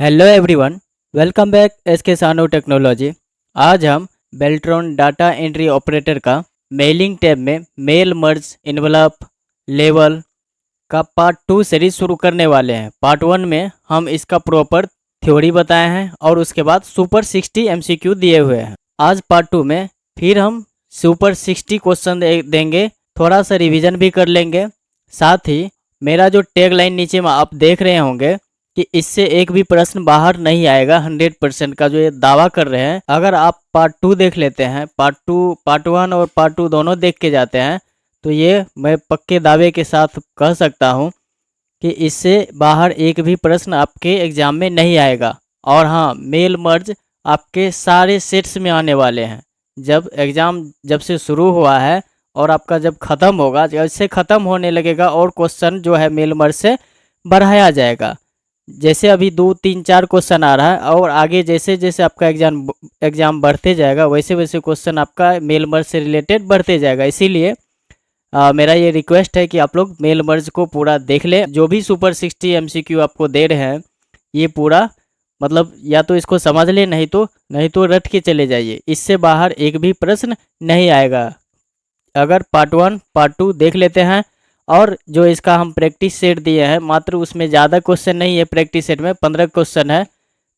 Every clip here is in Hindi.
Hello everyone, welcome back SK Sanu technology. आज हम बेल्ट्रॉन डाटा एंट्री ऑपरेटर का मेलिंग टैब में मेल मर्ज इन्वलप लेवल का पार्ट 2 सीरीज शुरू करने वाले हैं। पार्ट 1 में हम इसका प्रॉपर थ्योरी बताए हैं और उसके बाद सुपर 60 एमसीक्यू दिए हुए हैं। आज पार्ट 2 में फिर हम सुपर 60 क्वेश्चन देंगे, थोड़ा सा रिवीजन भी कर लेंगे। साथ ही मेरा जो टैग लाइन नीचे में आप देख रहे होंगे कि इससे एक भी प्रश्न बाहर नहीं आएगा 100% का जो ये दावा कर रहे हैं। अगर आप पार्ट 2 देख लेते हैं, पार्ट 1 और पार्ट 2 दोनों देख के जाते हैं, तो ये मैं पक्के दावे के साथ कह सकता हूँ कि इससे बाहर एक भी प्रश्न आपके एग्जाम में नहीं आएगा। और हाँ, मेल मर्ज आपके सारे सेट्स में आने वाले हैं। जब एग्ज़ाम जब से शुरू हुआ है और आपका जब ख़त्म होगा, जैसे ख़त्म होने लगेगा और क्वेश्चन जो है मेल मर्ज से बढ़ाया जाएगा। जैसे अभी 2 3 4 क्वेश्चन आ रहा है और आगे जैसे जैसे आपका एग्ज़ाम बढ़ते जाएगा वैसे वैसे क्वेश्चन आपका मेल मर्ज से रिलेटेड बढ़ते जाएगा। इसीलिए मेरा ये रिक्वेस्ट है कि आप लोग मेल मर्ज को पूरा देख लें। जो भी सुपर 60 एमसीक्यू आपको दे रहे हैं ये पूरा मतलब या तो इसको समझ लें, नहीं तो रट के चले जाइए। इससे बाहर एक भी प्रश्न नहीं आएगा। अगर पार्ट 1 पार्ट 2 देख लेते हैं और जो इसका हम प्रैक्टिस सेट दिए हैं, मात्र उसमें ज़्यादा क्वेश्चन नहीं है, प्रैक्टिस सेट में 15 क्वेश्चन है,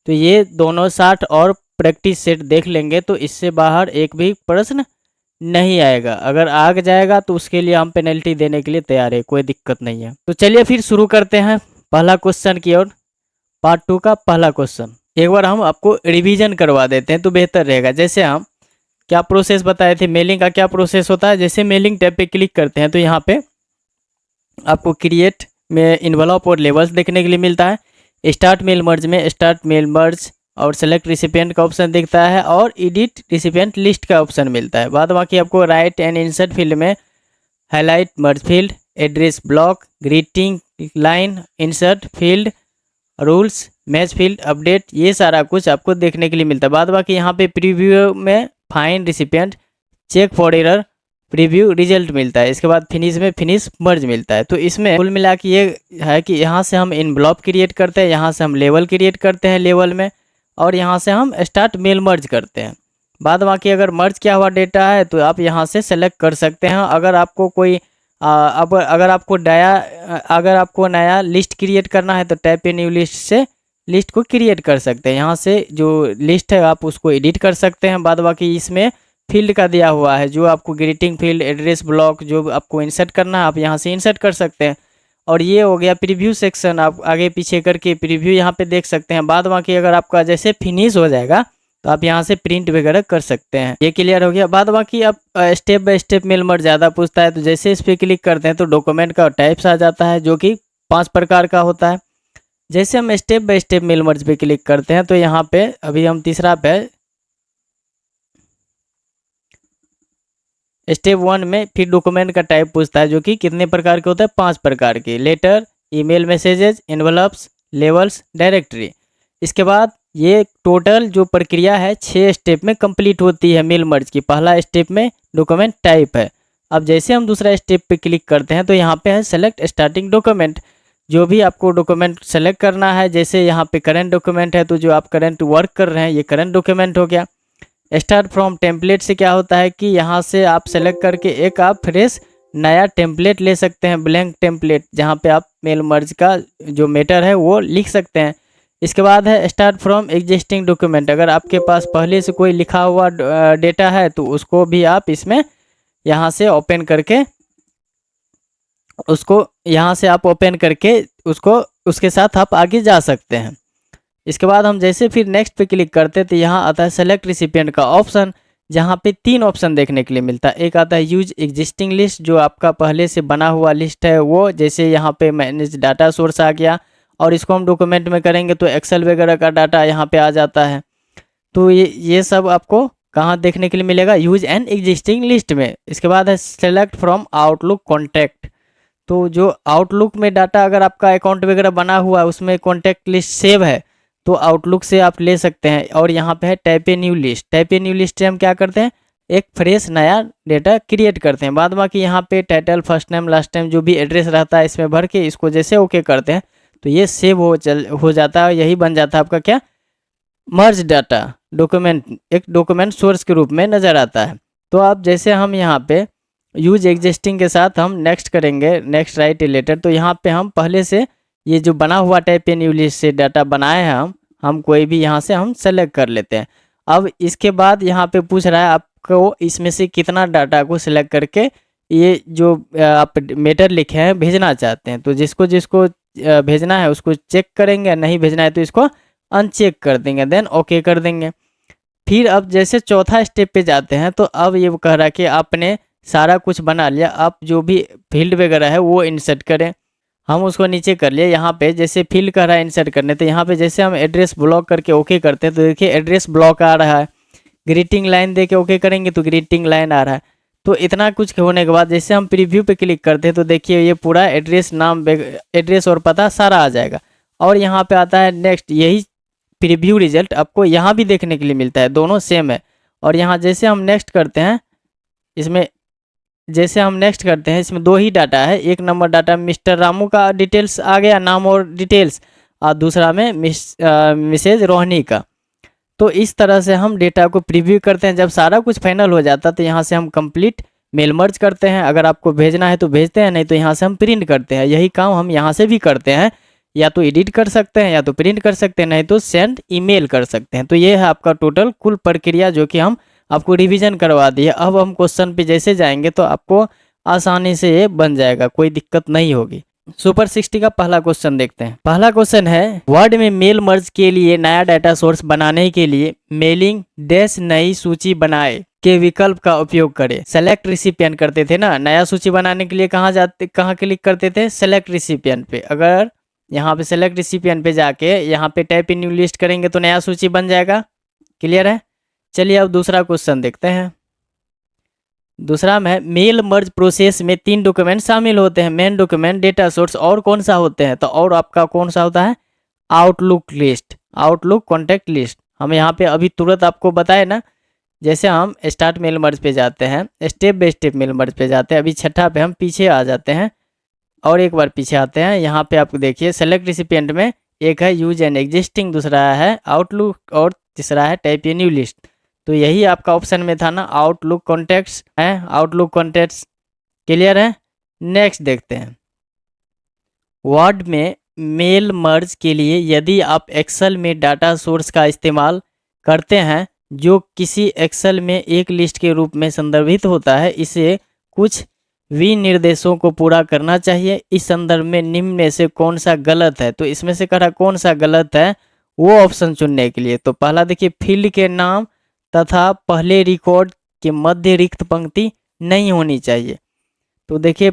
तो ये दोनों 60 और प्रैक्टिस सेट देख लेंगे तो इससे बाहर एक भी प्रश्न नहीं आएगा। अगर आ जाएगा तो उसके लिए हम पेनल्टी देने के लिए तैयार है, कोई दिक्कत नहीं है। तो चलिए फिर शुरू करते हैं पहला क्वेश्चन की ओर। पार्ट 2 का पहला क्वेश्चन एक बार हम आपको रिवीजन करवा देते हैं तो बेहतर रहेगा। जैसे हम क्या प्रोसेस बताए थे, मेलिंग का क्या प्रोसेस होता है। जैसे मेलिंग टैब पे क्लिक करते हैं तो यहाँ पे आपको क्रिएट में इन्वलप और लेवल्स देखने के लिए मिलता है। स्टार्ट मेल मर्ज में स्टार्ट मेल मर्ज और सेलेक्ट रिसिपिएंट का ऑप्शन दिखता है और एडिट रिसिपिएंट लिस्ट का ऑप्शन मिलता है। बाद बाकी आपको राइट एंड इंसर्ट फील्ड में हाईलाइट मर्ज field, address block, greeting line, insert field, rules, match field, update, ये सारा कुछ आपको देखने के लिए मिलता है। बाद बाकी यहाँ पे प्रीव्यू में find recipient, check for error, preview result मिलता है। इसके बाद फिनिश में फिनिश मर्ज मिलता है। तो इसमें कुल मिला के ये है कि यहाँ से हम इन्वलप क्रिएट करते हैं, यहाँ से हम लेवल क्रिएट करते हैं लेवल में, और यहाँ से हम स्टार्ट मेल मर्ज करते हैं। बाद बाकी अगर मर्ज किया हुआ डेटा है तो आप यहाँ से सेलेक्ट कर सकते हैं। अगर आपको कोई अब अगर आपको नया लिस्ट क्रिएट करना है तो टाइप ए न्यू लिस्ट से लिस्ट को क्रिएट कर सकते हैं। यहाँ से जो लिस्ट है आप उसको एडिट कर सकते हैं। बाद बाकी इसमें फील्ड का दिया हुआ है, जो आपको ग्रीटिंग फील्ड, एड्रेस ब्लॉक जो आपको इंसर्ट करना है आप यहाँ से इंसर्ट कर सकते हैं। और ये हो गया प्रीव्यू सेक्शन, आप आगे पीछे करके प्रीव्यू यहाँ पे देख सकते हैं। बाद बाकी अगर आपका जैसे फिनिश हो जाएगा तो आप यहाँ से प्रिंट वगैरह कर सकते हैं। ये क्लियर हो गया। बाद बाकी अब step by step mail merge ज़्यादा पूछता है तो जैसे इस पर क्लिक करते हैं तो डॉक्यूमेंट का टाइप्स आ जाता है जो कि 5 प्रकार का होता है। जैसे हम step by step mail merge पे क्लिक करते हैं तो यहाँ पे अभी हम तीसरा पे स्टेप 1 में फिर डॉक्यूमेंट का टाइप पूछता है जो कि कितने प्रकार के होता है, 5 प्रकार के, letter, email messages, envelopes, levels, directory. इसके बाद ये टोटल जो प्रक्रिया है 6 स्टेप में कंप्लीट होती है मेल मर्ज की। पहला स्टेप में डॉक्यूमेंट टाइप है। अब जैसे हम दूसरा स्टेप पे क्लिक करते हैं तो यहाँ पे है सेलेक्ट स्टार्टिंग डॉक्यूमेंट। जो भी आपको डॉक्यूमेंट सेलेक्ट करना है, जैसे यहाँ पे करंट डॉक्यूमेंट है तो जो आप करंट वर्क कर रहे हैं ये करंट डॉक्यूमेंट हो गया। स्टार्ट फ्रॉम टेम्पलेट से क्या होता है कि यहाँ से आप सेलेक्ट करके एक आप फ्रेश नया टेम्पलेट ले सकते हैं, ब्लैंक टेम्पलेट, जहाँ पे आप मेल मर्ज का जो मैटर है वो लिख सकते हैं। इसके बाद है स्टार्ट फ्रॉम एग्जिस्टिंग डॉक्यूमेंट। अगर आपके पास पहले से कोई लिखा हुआ डेटा है तो उसको भी आप इसमें यहाँ से ओपन करके उसको उसके साथ आप आगे जा सकते हैं। इसके बाद हम जैसे फिर नेक्स्ट पे क्लिक करते हैं तो यहाँ आता है सेलेक्ट रिसिपिएंट का ऑप्शन, जहाँ पे 3 ऑप्शन देखने के लिए मिलता है। एक आता है यूज एग्जिस्टिंग लिस्ट, जो आपका पहले से बना हुआ लिस्ट है वो, जैसे यहाँ पे मैनेज डाटा सोर्स आ गया और इसको हम डॉक्यूमेंट में करेंगे तो एक्सेल वगैरह का डाटा यहाँ पे आ जाता है। तो ये सब आपको कहाँ देखने के लिए मिलेगा, यूज एन एग्जिस्टिंग लिस्ट में। इसके बाद है सेलेक्ट फ्रॉम आउटलुक कॉन्टैक्ट। तो जो आउटलुक में डाटा अगर आपका अकाउंट वगैरह बना हुआ है उसमें कॉन्टैक्ट लिस्ट सेव है तो आउटलुक से आप ले सकते हैं। और यहाँ पे है type a new list. Type a new list से हम क्या करते हैं, एक फ्रेश नया डेटा क्रिएट करते हैं। बाद बाकी यहाँ पे title, first name, last name जो भी एड्रेस रहता है इसमें भर के इसको जैसे ओके करते हैं तो ये सेव हो जाता है। यही बन जाता है आपका क्या, मर्ज डाटा डॉक्यूमेंट, एक डॉक्यूमेंट सोर्स के रूप में नज़र आता है। तो आप जैसे हम यहाँ पे यूज एग्जिस्टिंग के साथ हम नेक्स्ट करेंगे, नेक्स्ट राइट रिलेटेड, तो यहाँ पे हम पहले से ये जो बना हुआ टाइप एन यू लिस्ट से डाटा बनाए हैं हम कोई भी यहाँ से हम सेलेक्ट कर लेते हैं। अब इसके बाद यहाँ पे पूछ रहा है आपको इसमें से कितना डाटा को सिलेक्ट करके ये जो आप मेटर लिखे हैं भेजना चाहते हैं। तो जिसको जिसको भेजना है उसको चेक करेंगे, नहीं भेजना है तो इसको अनचेक कर देंगे, देन ओके कर देंगे। फिर अब जैसे चौथा स्टेप पे जाते हैं तो अब ये कह रहा है कि आपने सारा कुछ बना लिया, आप जो भी फील्ड वगैरह है वो इंसर्ट करें। हम उसको नीचे कर लिए, यहाँ पे जैसे फील्ड कह रहा है इंसर्ट करने, तो यहाँ पे जैसे हम एड्रेस ब्लॉक करके ओके करते हैं तो देखिए एड्रेस ब्लॉक आ रहा है। ग्रीटिंग लाइन दे के ओके करेंगे तो ग्रीटिंग लाइन आ रहा है। तो इतना कुछ होने के बाद जैसे हम प्रीव्यू पे क्लिक करते हैं तो देखिए ये पूरा एड्रेस, नाम, एड्रेस और पता सारा आ जाएगा। और यहाँ पे आता है नेक्स्ट, यही प्रीव्यू रिजल्ट आपको यहाँ भी देखने के लिए मिलता है, दोनों सेम है। और यहाँ जैसे हम नेक्स्ट करते हैं, इसमें जैसे हम नेक्स्ट करते हैं, इसमें दो ही डाटा है। एक नंबर डाटा मिस्टर रामू का डिटेल्स आ गया, नाम और डिटेल्स, और दूसरा में मिसेज रोहिणी का। तो इस तरह से हम डेटा को प्रीव्यू करते हैं। जब सारा कुछ फाइनल हो जाता है तो यहाँ से हम कंप्लीट मेल मर्ज करते हैं। अगर आपको भेजना है तो भेजते हैं, नहीं तो यहाँ से हम प्रिंट करते हैं। यही काम हम यहाँ से भी करते हैं, या तो एडिट कर सकते हैं या तो प्रिंट कर सकते हैं, नहीं तो सेंड ईमेल कर सकते हैं। तो ये है आपका टोटल कुल प्रक्रिया जो कि हम आपको रिवीजन करवा दिए। अब हम क्वेश्चन पे जैसे जाएंगे तो आपको आसानी से ये बन जाएगा, कोई दिक्कत नहीं होगी। सुपर 60 का पहला क्वेश्चन देखते हैं। पहला क्वेश्चन है, वर्ड में मेल मर्ज के लिए नया डाटा सोर्स बनाने के लिए मेलिंग डैश नई सूची बनाए के विकल्प का उपयोग करें। सेलेक्ट रिसिपिएंट करते थे ना, नया सूची बनाने के लिए कहाँ क्लिक करते थे, सेलेक्ट रिसिपिएंट पे। अगर यहाँ पे सेलेक्ट रिसिपिएंट पे जाके यहाँ पे टाइप इन न्यू लिस्ट करेंगे तो नया सूची बन जाएगा। क्लियर है। चलिए अब दूसरा क्वेश्चन देखते हैं। दूसरा में मेल मर्ज प्रोसेस में 3 डॉक्यूमेंट शामिल होते हैं, मेन डॉक्यूमेंट, डेटा सोर्स और कौन सा होते हैं। तो और आपका कौन सा होता है, outlook list, outlook contact list. हम यहाँ पे अभी तुरंत आपको बताए ना, जैसे हम स्टार्ट मेल मर्ज पे जाते हैं, step by step mail merge पे जाते हैं। अभी छठा पे हम पीछे आ जाते हैं और एक बार पीछे आते हैं। यहाँ पे आपको देखिए सेलेक्ट रिसिपिएंट में एक है यूज एंड एग्जिस्टिंग, दूसरा है आउटलुक और तीसरा है टाइप ए न्यू लिस्ट। तो यही आपका ऑप्शन में था ना, आउटलुक कॉन्टैक्ट्स है, आउटलुक कॉन्टैक्ट्स। क्लियर है। नेक्स्ट देखते हैं। वर्ड में मेल मर्ज के लिए यदि आप एक्सेल में डाटा सोर्स का इस्तेमाल करते हैं जो किसी एक्सेल में एक लिस्ट के रूप में संदर्भित होता है, इसे कुछ विनिर्देशों को पूरा करना चाहिए। इस संदर्भ में निम्न में से कौन सा गलत है। तो इसमें से कहा कौन सा गलत है वो ऑप्शन चुनने के लिए। तो पहला देखिए, फील्ड के नाम तथा पहले रिकॉर्ड के मध्य रिक्त पंक्ति नहीं होनी चाहिए। तो देखिए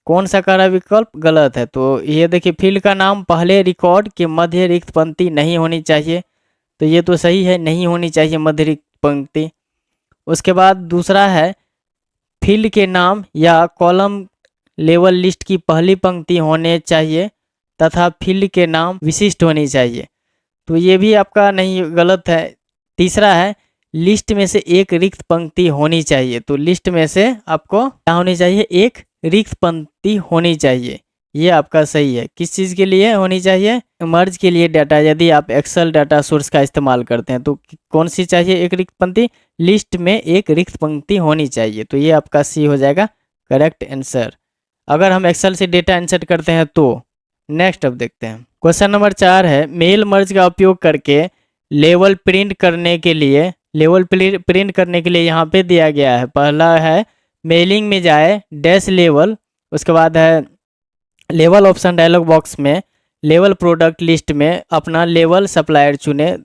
कौन सा कह रहा विकल्प गलत है। तो ये देखिए फील्ड का नाम पहले रिकॉर्ड के मध्य रिक्त पंक्ति नहीं होनी चाहिए, तो ये तो सही है, नहीं होनी चाहिए मध्य रिक्त पंक्ति। उसके बाद दूसरा है, फील्ड के नाम या कॉलम लेवल लिस्ट की पहली पंक्ति होने चाहिए तथा फील्ड के नाम विशिष्ट होनी चाहिए। तो ये भी आपका नहीं, गलत है। तीसरा है, लिस्ट में से एक रिक्त पंक्ति होनी चाहिए। तो लिस्ट में से आपको क्या होनी चाहिए, एक रिक्त पंक्ति होनी चाहिए। ये आपका सही है। किस चीज़ के लिए होनी चाहिए, मर्ज के लिए डाटा। यदि आप एक्सेल डाटा सोर्स का इस्तेमाल करते हैं तो कौन सी चाहिए, एक रिक्त पंक्ति, लिस्ट में एक रिक्त पंक्ति होनी चाहिए। तो ये आपका सी हो जाएगा करेक्ट आंसर, अगर हम एक्सेल से डेटा इंसर्ट करते हैं तो। नेक्स्ट अब देखते हैं। क्वेश्चन नंबर 4 है, मेल मर्ज का उपयोग करके लेवल प्रिंट करने के लिए, लेवल प्रिंट करने के लिए यहाँ पे दिया गया है। पहला है मेलिंग में जाए डैश लेवल, उसके बाद है लेवल ऑप्शन डायलॉग बॉक्स में लेवल प्रोडक्ट लिस्ट में अपना लेवल सप्लायर चुने।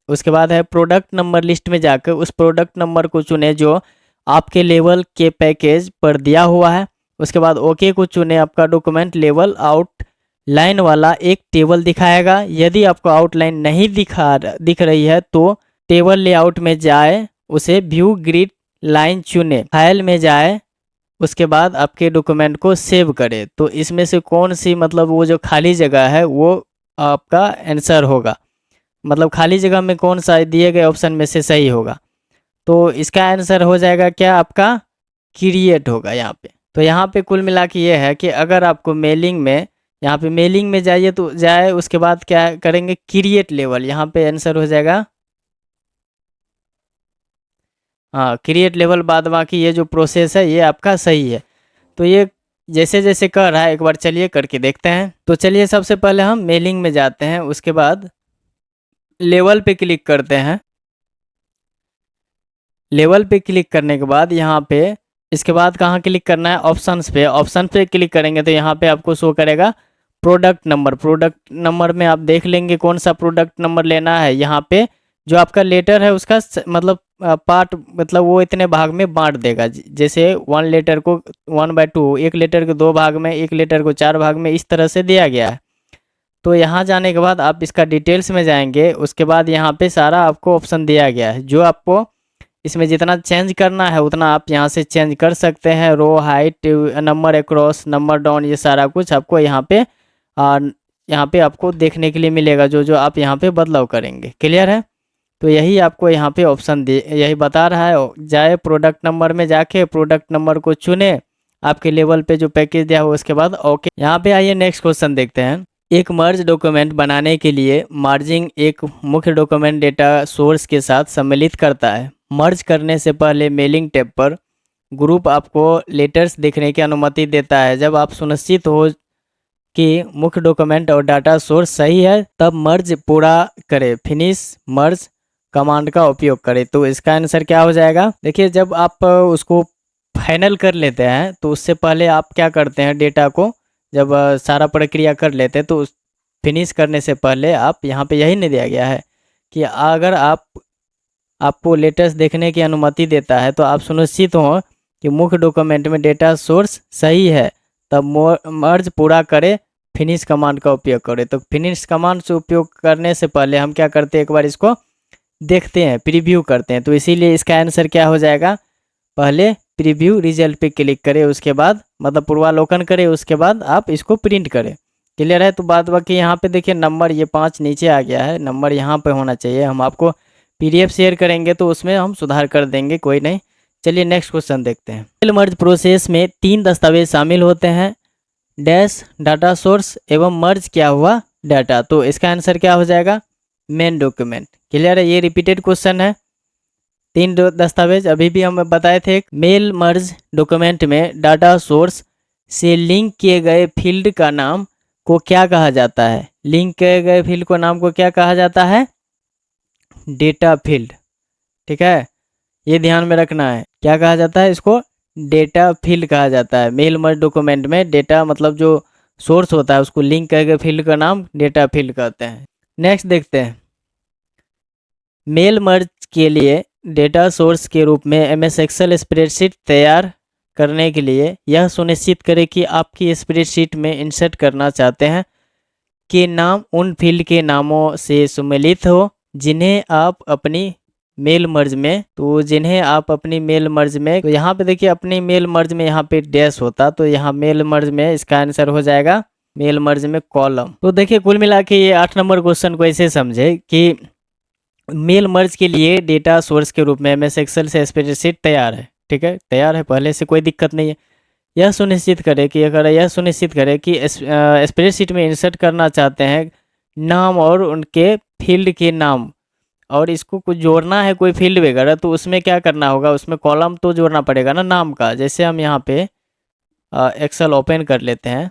उसके बाद है प्रोडक्ट नंबर लिस्ट में जाकर उस प्रोडक्ट नंबर को चुने जो आपके लेवल के पैकेज पर दिया हुआ है। उसके बाद ओके को चुने। आपका डॉक्यूमेंट लेवल आउट लाइन वाला एक टेबल दिखाएगा। यदि आपको आउटलाइन नहीं दिख रही है तो टेबल लेआउट में जाए, उसे व्यू ग्रिड लाइन चुने, फाइल में जाए, उसके बाद आपके डॉक्यूमेंट को सेव करें। तो इसमें से कौन सी, मतलब वो जो खाली जगह है वो आपका आंसर होगा, मतलब खाली जगह में कौन सा दिए गए ऑप्शन में से सही होगा। तो इसका आंसर हो जाएगा क्या, आपका क्रिएट होगा यहाँ पे। तो यहाँ पे कुल मिला के ये है कि अगर आपको मेलिंग में यहाँ पे मेलिंग में जाइए तो जाए, उसके बाद क्या करेंगे, क्रिएट लेवल, यहाँ पे आंसर हो जाएगा हाँ क्रिएट लेवल। बाद बाकी ये जो प्रोसेस है ये आपका सही है। तो ये जैसे जैसे कर रहा है एक बार चलिए करके देखते हैं। तो चलिए सबसे पहले हम मेलिंग में जाते हैं, उसके बाद लेवल पे क्लिक करते हैं। लेवल पे क्लिक करने के बाद यहाँ पे इसके बाद कहाँ क्लिक करना है, ऑप्शंस पे। ऑप्शन पे क्लिक करेंगे तो यहाँ पे आपको शो करेगा प्रोडक्ट नंबर। प्रोडक्ट नंबर में आप देख लेंगे कौन सा प्रोडक्ट नंबर लेना है। यहाँ पे जो आपका लेटर है उसका मतलब पार्ट, मतलब वो इतने भाग में बांट देगा। जैसे 1 लेटर को 1/2, एक लेटर को 2 भाग में, एक लेटर को 4 भाग में, इस तरह से दिया गया है। तो यहाँ जाने के बाद आप इसका डिटेल्स में जाएंगे, उसके बाद यहाँ पे सारा आपको ऑप्शन दिया गया है। जो आपको इसमें जितना चेंज करना है उतना आप यहाँ से चेंज कर सकते हैं। Row, height, number across, number down, ये सारा कुछ आपको यहाँ पे आपको देखने के लिए मिलेगा, जो जो आप यहाँ पे बदलाव करेंगे। क्लियर है? तो यही आपको यहाँ पे ऑप्शन दे यही बता रहा है। जाए प्रोडक्ट नंबर में, जाके प्रोडक्ट नंबर को चुने, आपके लेवल पे जो पैकेज दिया हो उसके बाद ओके। यहाँ पे आइए नेक्स्ट क्वेश्चन देखते हैं। एक मर्ज डॉक्यूमेंट बनाने के लिए मार्जिंग एक मुख्य डॉक्यूमेंट डेटा सोर्स के साथ सम्मिलित करता है। मर्ज करने से पहले मेलिंग टैब पर ग्रुप आपको लेटर्स देखने की अनुमति देता है। जब आप सुनिश्चित हो कि मुख्य डॉक्यूमेंट और डाटा सोर्स सही है तब मर्ज पूरा करें, फिनिश मर्ज कमांड का उपयोग करें। तो इसका आंसर क्या हो जाएगा, देखिए जब आप उसको फाइनल कर लेते हैं तो उससे पहले आप क्या करते हैं, डेटा को जब सारा प्रक्रिया कर लेते हैं तो उस फिनिश करने से पहले आप यहाँ पे यही नहीं दिया गया है कि अगर आपको लेटेस्ट देखने की अनुमति देता है तो आप सुनिश्चित हो कि मुख्य डॉक्यूमेंट में डेटा सोर्स सही है तब मर्ज पूरा करें, फिनिश कमांड का उपयोग करें। तो फिनिश कमांड से उपयोग करने से पहले हम क्या करते हैं, एक बार इसको देखते हैं, प्रीव्यू करते हैं। तो इसीलिए इसका आंसर क्या हो जाएगा, पहले प्रीव्यू रिजल्ट पे क्लिक करें, उसके बाद मतलब पूर्वावलोकन करें, उसके बाद आप इसको प्रिंट करें। क्लियर है? तो बाद बाकी यहाँ पे देखिए नंबर ये 5 नीचे आ गया है, नंबर यहाँ पे होना चाहिए। हम आपको PDF शेयर करेंगे तो उसमें हम सुधार कर देंगे, कोई नहीं। चलिए नेक्स्ट क्वेश्चन देखते हैं। मेल मर्ज प्रोसेस में 3 दस्तावेज शामिल होते हैं, डैश, डाटा सोर्स एवं मर्ज किया हुआ डाटा। तो इसका आंसर क्या हो जाएगा, मेन डॉक्यूमेंट। क्लियर है? ये रिपीटेड क्वेश्चन है। 3 दस्तावेज अभी भी हम बताए थे। मेल मर्ज डॉक्यूमेंट में डाटा सोर्स से लिंक किए गए फील्ड का नाम को क्या कहा जाता है। लिंक किए गए फील्ड को नाम को क्या कहा जाता है, डेटा फील्ड। ठीक है, ये ध्यान में रखना है, क्या कहा जाता है इसको, डेटा फील्ड कहा जाता है। मेल मर्ज डॉक्यूमेंट में डेटा मतलब जो सोर्स होता है उसको लिंक किए गए फील्ड का नाम डेटा फील्ड कहते हैं। नेक्स्ट देखते हैं। मेल मर्ज के लिए डेटा सोर्स के रूप में MS एक्सेल स्प्रेडशीट तैयार करने के लिए यह सुनिश्चित करें कि आपकी स्प्रेडशीट में इंसर्ट करना चाहते हैं कि नाम उन फील्ड के नामों से सम्मिलित हो जिन्हें आप अपनी मेल मर्ज में, तो जिन्हें आप अपनी मेल मर्ज में, तो यहाँ पे देखिए अपनी मेल मर्ज में यहाँ पे डैश होता, तो यहाँ मेल मर्ज में इसका आंसर हो जाएगा मेल मर्ज में कॉलम। तो देखिए कुल मिला के ये 8 नंबर क्वेश्चन को ऐसे समझे कि मेल मर्ज के लिए डेटा सोर्स के रूप में MS एक्सेल से स्प्रेडशीट तैयार है। ठीक है, तैयार है पहले से, कोई दिक्कत नहीं है। यह सुनिश्चित करें कि अगर यह सुनिश्चित करें कि स्प्रेडशीट में इंसर्ट करना चाहते हैं नाम और उनके फील्ड के नाम, और इसको कुछ जोड़ना है कोई फील्ड वगैरह, तो उसमें क्या करना होगा, उसमें कॉलम तो जोड़ना पड़ेगा ना नाम का। जैसे हम यहाँ पे एक्सेल ओपन कर लेते हैं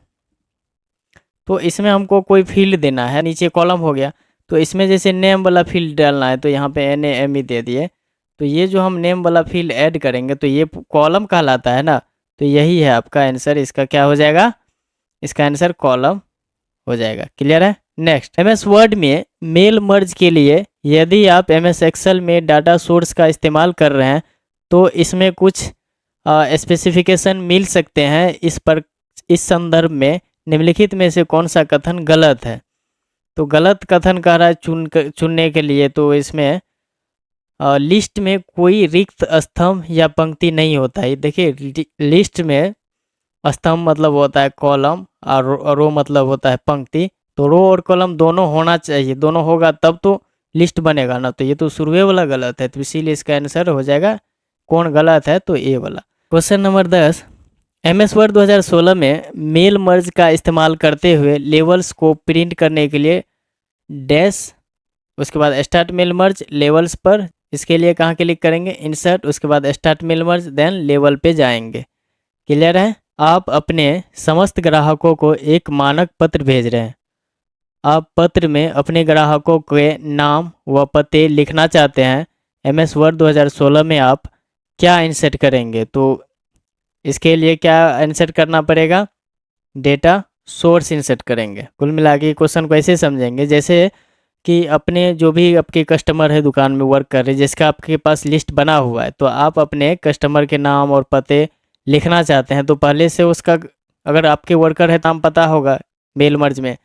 तो इसमें हमको कोई फील्ड देना है, नीचे कॉलम हो गया, तो इसमें जैसे नेम वाला फील्ड डालना है तो यहाँ पे NAME दे दिए। तो ये जो हम नेम वाला फील्ड ऐड करेंगे तो ये कॉलम कहलाता है ना, तो यही है आपका आंसर। इसका क्या हो जाएगा, इसका आंसर कॉलम हो जाएगा। क्लियर है? नेक्स्ट, MS वर्ड में मेल मर्ज के लिए यदि आप MS एक्सेल में डाटा सोर्स का इस्तेमाल कर रहे हैं तो इसमें कुछ स्पेसिफिकेशन मिल सकते हैं। इस संदर्भ में निम्नलिखित में से कौन सा कथन गलत है। तो गलत कथन कह रहा है चुनने के लिए, तो इसमें लिस्ट में कोई रिक्त स्तंभ या पंक्ति नहीं होता है। देखिए लिस्ट में स्तंभ मतलब होता है कॉलम और रो मतलब होता है पंक्ति। तो रो और कॉलम दोनों होना चाहिए, दोनों होगा तब तो लिस्ट बनेगा ना। तो ये तो शुरुए वाला गलत है, तो इसीलिए इसका आंसर हो जाएगा, कौन गलत है, तो ए वाला। क्वेश्चन नंबर 10, MS वर्ड 2016 में मेल मर्ज का इस्तेमाल करते हुए लेवल्स को प्रिंट करने के लिए डैश, उसके बाद स्टार्ट मेल मर्ज लेवल्स पर, इसके लिए कहाँ क्लिक करेंगे, इंसर्ट, उसके बाद start mail merge, then level पे जाएंगे। क्लियर है। आप अपने समस्त ग्राहकों को एक मानक पत्र भेज रहे हैं। आप पत्र में अपने ग्राहकों के नाम व पते लिखना चाहते हैं। MS वर्ड 2016 में आप क्या इंसर्ट करेंगे, तो इसके लिए क्या इंसर्ट करना पड़ेगा, डेटा सोर्स इंसर्ट करेंगे। कुल मिला के क्वेश्चन को ऐसे समझेंगे जैसे कि अपने जो भी आपके कस्टमर है दुकान में वर्क कर रहे हैं, जिसका आपके पास लिस्ट बना हुआ है, तो आप अपने कस्टमर के नाम और पते लिखना चाहते हैं, तो पहले से उसका अगर आपके वर्कर है नाम पता होगा मेल मर्ज में,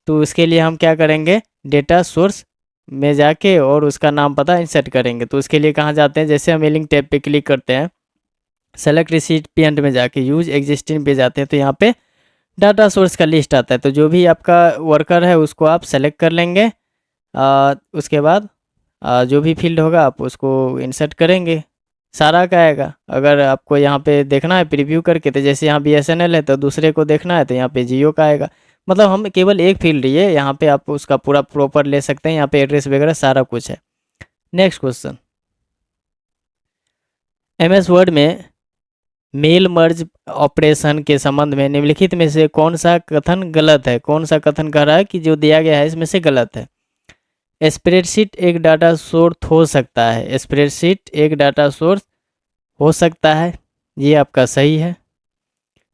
तो उसके लिए हम क्या करेंगे, डेटा सोर्स में जाके और उसका नाम पता इंसर्ट करेंगे। तो उसके लिए कहाँ जाते हैं, जैसे हम मेलिंग टैब पे क्लिक करते हैं, सेलेक्ट रिसिपिएंट में जाके यूज एग्जिस्टिंग पे जाते हैं, तो यहाँ पे डाटा सोर्स का लिस्ट आता है। तो जो भी आपका वर्कर है उसको आप सेलेक्ट कर लेंगे। उसके बाद जो भी फील्ड होगा आप उसको इंसर्ट करेंगे, सारा का आएगा। अगर आपको यहाँ पे देखना है प्रीव्यू करके, तो जैसे यहाँ BSNL है तो दूसरे को देखना है तो यहाँ पे जियो का आएगा। मतलब हम केवल एक फील्ड लिए, यहाँ पे आप उसका पूरा प्रॉपर ले सकते हैं। यहाँ पे एड्रेस वगैरह सारा कुछ है। नेक्स्ट क्वेश्चन, MS वर्ड में मेल मर्ज ऑपरेशन के संबंध में निम्नलिखित में से कौन सा कथन गलत है। कौन सा कथन कह रहा है कि जो दिया गया है इसमें से गलत है। स्प्रेडशीट एक डाटा सोर्स हो सकता है। स्प्रेडशीट एक डाटा सोर्स हो सकता है, ये आपका सही है।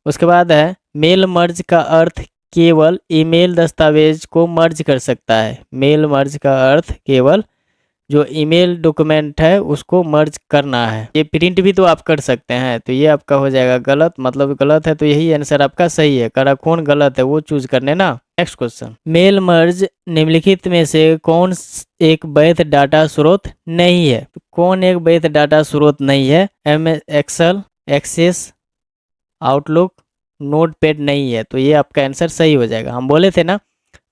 उसके बाद है मेल मर्ज का अर्थ केवल ईमेल दस्तावेज को मर्ज कर सकता है। मेल मर्ज का अर्थ केवल जो ईमेल डॉक्यूमेंट है उसको मर्ज करना है। ये प्रिंट भी तो आप कर सकते हैं, तो ये आपका हो जाएगा गलत, मतलब गलत है, तो यही आंसर आपका सही है। करा कौन गलत है वो चूज करने ना। नेक्स्ट क्वेश्चन, मेल मर्ज निम्नलिखित में से कौन एक वैध डाटा स्रोत नहीं है। तो कौन एक वैध डाटा स्रोत नहीं है, एक्सेल, एक्सेस, आउटलुक, नोटपैड नहीं है, तो ये आपका आंसर सही हो जाएगा। हम बोले थे ना,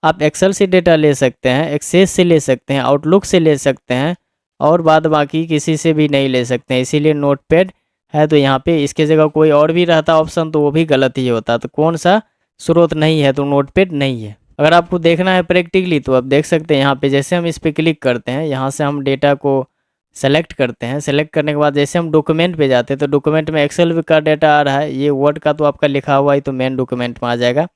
आप एक्सेल से डेटा ले सकते हैं, एक्सेस से ले सकते हैं, आउटलुक से ले सकते हैं, और बाद बाकी किसी से भी नहीं ले सकते हैं, इसीलिए नोटपैड है। तो यहाँ पे इसके जगह कोई और भी रहता ऑप्शन तो वो भी गलत ही होता। तो कौन सा स्रोत नहीं है, तो नोटपैड नहीं है। अगर आपको देखना है प्रैक्टिकली तो आप देख सकते हैं यहाँ पे, जैसे हम इस पर क्लिक करते हैं, यहाँ से हम डेटा को सेलेक्ट करते हैं। सेलेक्ट करने के बाद जैसे हम डॉक्यूमेंट पे जाते हैं, तो डॉक्यूमेंट में एक्सेल का डाटा आ रहा है, ये वर्ड का तो आपका लिखा हुआ ही तो मेन डॉक्यूमेंट में आ जाएगा।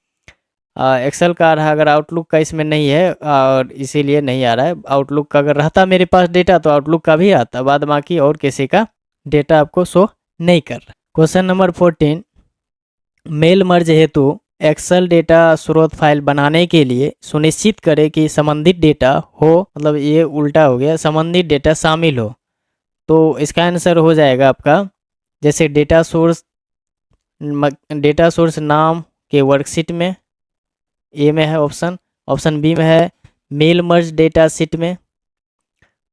एक्सेल का आ रहा है, अगर आउटलुक का इसमें नहीं है और इसीलिए नहीं आ रहा है। आउटलुक का अगर रहता मेरे पास डेटा तो आउटलुक का भी आता, बाद बाकी और किसी का डेटा आपको शो नहीं कर रहा। क्वेश्चन नंबर 14, मेल मर्ज हेतु एक्सेल डेटा स्रोत फाइल बनाने के लिए सुनिश्चित करें कि संबंधित डेटा हो, मतलब ये उल्टा हो गया, संबंधित डेटा शामिल हो। तो इसका आंसर हो जाएगा आपका, जैसे डेटा सोर्स नाम के वर्कशीट में ए में है ऑप्शन बी में है मेल मर्ज डेटा शीट में।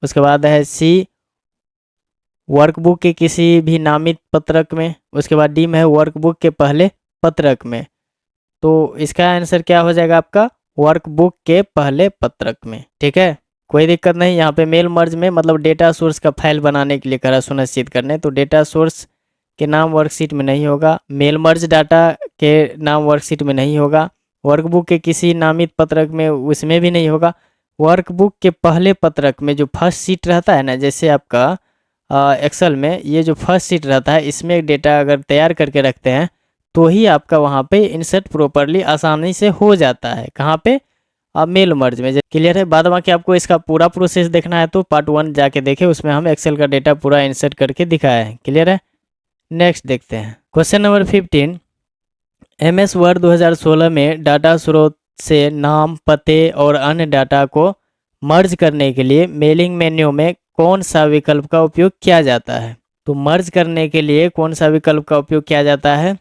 उसके बाद है सी वर्कबुक के किसी भी नामित पत्रक में। उसके बाद डी में है वर्कबुक के पहले पत्रक में। तो इसका आंसर क्या हो जाएगा आपका, वर्कबुक के पहले पत्रक में। ठीक है, कोई दिक्कत नहीं। यहाँ पे मेल मर्ज में मतलब डेटा सोर्स का फाइल बनाने के लिए करा सुनिश्चित करने, तो डेटा सोर्स के नाम वर्कशीट में नहीं होगा, मेल मर्ज डाटा के नाम वर्कशीट में नहीं होगा, वर्कबुक के किसी नामित पत्रक में उसमें भी नहीं होगा। वर्कबुक के पहले पत्रक में जो फर्स्ट सीट रहता है ना, जैसे आपका एक्सेल में ये जो फर्स्ट सीट रहता है, इसमें डेटा अगर तैयार करके रखते हैं तो ही आपका वहाँ पे इंसर्ट प्रॉपरली आसानी से हो जाता है। कहाँ पे, आप मेल मर्ज में। क्लियर है। बाद बाकी आपको इसका पूरा प्रोसेस देखना है तो पार्ट 1 जाके देखें, उसमें हम एक्सेल का डेटा पूरा इंसर्ट करके दिखाया है। क्लियर है। नेक्स्ट देखते हैं क्वेश्चन नंबर 15, MS वर्ड 2016 में डाटा स्रोत से नाम, पते और अन्य डाटा को मर्ज करने के लिए मेलिंग मेन्यू में कौन सा विकल्प का उपयोग किया जाता है। तो मर्ज करने के लिए कौन सा विकल्प का उपयोग किया जाता है,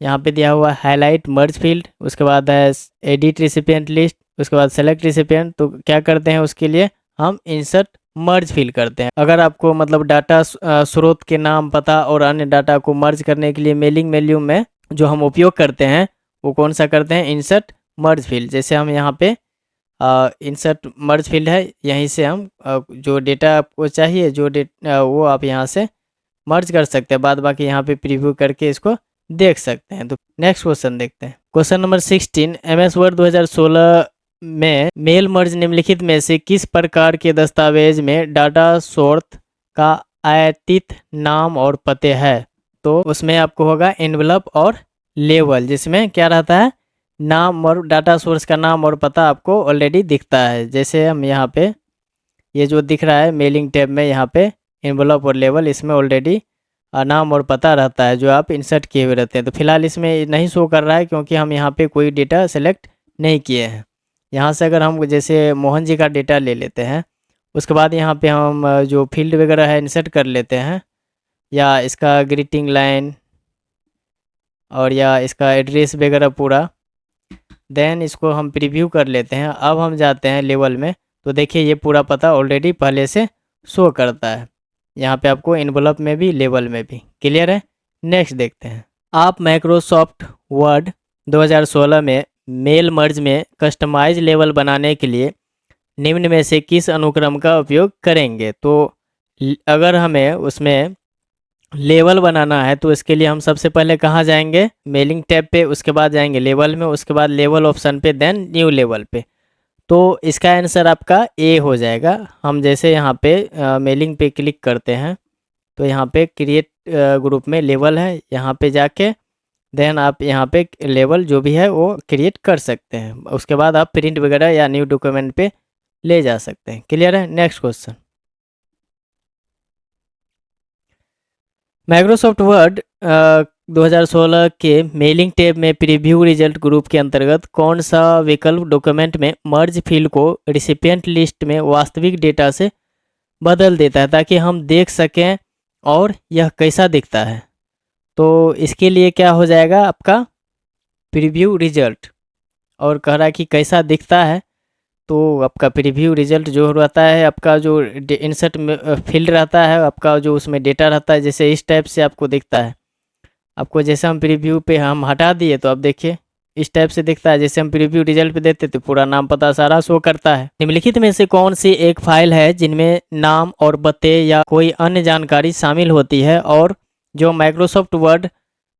यहाँ पे दिया हुआ हाईलाइट मर्ज फील्ड, उसके बाद है एडिट रिसिपिएंट लिस्ट, उसके बाद सेलेक्ट रिसिपिएंट। तो क्या करते हैं उसके लिए, हम इंसर्ट मर्ज फील करते हैं। अगर आपको मतलब डाटा स्रोत के नाम, पता और अन्य डाटा को मर्ज करने के लिए मेलिंग मेन्यू में जो हम उपयोग करते हैं वो कौन सा करते हैं, इंसर्ट मर्ज फील्ड। जैसे हम यहाँ पे इंसर्ट मर्ज फील्ड है, यहीं से हम जो डेटा आपको चाहिए, जो डेटा वो आप यहाँ से मर्ज कर सकते हैं। बाद बाकी यहाँ पे प्रीव्यू करके इसको देख सकते हैं। तो नेक्स्ट क्वेश्चन देखते हैं। क्वेश्चन नंबर 16, MS वर्ड 2016 में मेल मर्ज निम्नलिखित में से किस प्रकार के दस्तावेज में डाटा सोर्स का आयातित नाम और पते हैं? तो उसमें आपको होगा एनवलप और लेवल, जिसमें क्या रहता है, नाम और डाटा सोर्स का नाम और पता आपको ऑलरेडी दिखता है। जैसे हम यहाँ पे ये जो दिख रहा है मेलिंग टैब में, यहाँ पे एनवलप और लेवल, इसमें ऑलरेडी नाम और पता रहता है जो आप इंसर्ट किए हुए रहते हैं। तो फिलहाल इसमें नहीं शो कर रहा है क्योंकि हम यहाँ पे कोई डेटा सेलेक्ट नहीं किए हैं। यहाँ से अगर हम जैसे मोहन जी का डेटा ले लेते हैं, उसके बाद यहाँ पे हम जो फील्ड वगैरह है इंसर्ट कर लेते हैं, या इसका ग्रीटिंग लाइन और या इसका एड्रेस वगैरह पूरा, देन इसको हम प्रीव्यू कर लेते हैं। अब हम जाते हैं लेवल में, तो देखिए ये पूरा पता ऑलरेडी पहले से शो करता है, यहाँ पे आपको एनवलप में भी लेवल में भी। क्लियर है? नेक्स्ट देखते हैं। आप माइक्रोसॉफ्ट वर्ड 2016 में मेल मर्ज में कस्टमाइज लेवल बनाने के लिए निम्न में से किस अनुक्रम का उपयोग करेंगे? तो अगर हमें उसमें लेवल बनाना है तो इसके लिए हम सबसे पहले कहाँ जाएंगे? मेलिंग टैब पे, उसके बाद जाएंगे लेवल में, उसके बाद लेवल ऑप्शन पे, देन न्यू लेवल पे। तो इसका आंसर आपका ए हो जाएगा। हम जैसे यहाँ पे मेलिंग पे क्लिक करते हैं तो यहाँ पे क्रिएट ग्रुप में लेवल है, यहाँ पे जाके देन आप यहाँ पे लेवल जो भी है वो क्रिएट कर सकते हैं। उसके बाद आप प्रिंट वगैरह या न्यू डॉक्यूमेंट पे ले जा सकते हैं। क्लियर है? Next question. माइक्रोसॉफ्ट वर्ड 2016 के मेलिंग टैब में प्रीव्यू रिजल्ट ग्रुप के अंतर्गत कौन सा विकल्प डॉक्यूमेंट में मर्ज फील्ड को रिसिपिएंट लिस्ट में वास्तविक डेटा से बदल देता है, ताकि हम देख सकें और यह कैसा दिखता है? तो इसके लिए क्या हो जाएगा आपका प्रीव्यू रिजल्ट, और कह रहा है कि कैसा दिखता है। तो आपका प्रीव्यू रिजल्ट जो रहता है, आपका जो इंसर्ट फील्ड रहता है आपका, जो उसमें डेटा रहता है, जैसे इस टाइप से आपको दिखता है। आपको जैसे हम प्रीव्यू पे हम हटा दिए तो आप देखिए इस टाइप से दिखता है। जैसे हम प्रीव्यू रिजल्ट पे देते तो पूरा नाम पता सारा शो करता है। निम्नलिखित में से कौन सी एक फाइल है जिनमें नाम और पते या कोई अन्य जानकारी शामिल होती है और जो माइक्रोसॉफ्ट वर्ड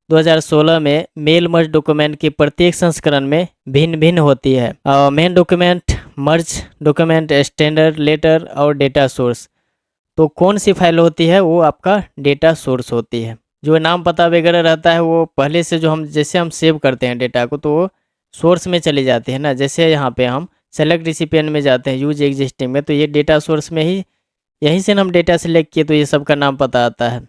2016 में मेल मर्ज डॉक्यूमेंट के प्रत्येक संस्करण में भिन्न भिन्न होती है? मेन डॉक्यूमेंट, मर्ज डॉक्यूमेंट, स्टैंडर्ड लेटर और डेटा सोर्स। तो कौन सी फाइल होती है? वो आपका डेटा सोर्स होती है। जो नाम पता वगैरह रहता है वो पहले से जो हम जैसे हम सेव करते हैं डेटा को, तो वो सोर्स में चली जाती है ना। जैसे यहाँ पे हम सेलेक्ट रिसिपिएंट में जाते हैं, यूज एग्जिस्टिंग में, तो ये डेटा सोर्स में ही यहीं से हम डेटा सेलेक्ट किए तो ये सब का नाम पता आता है।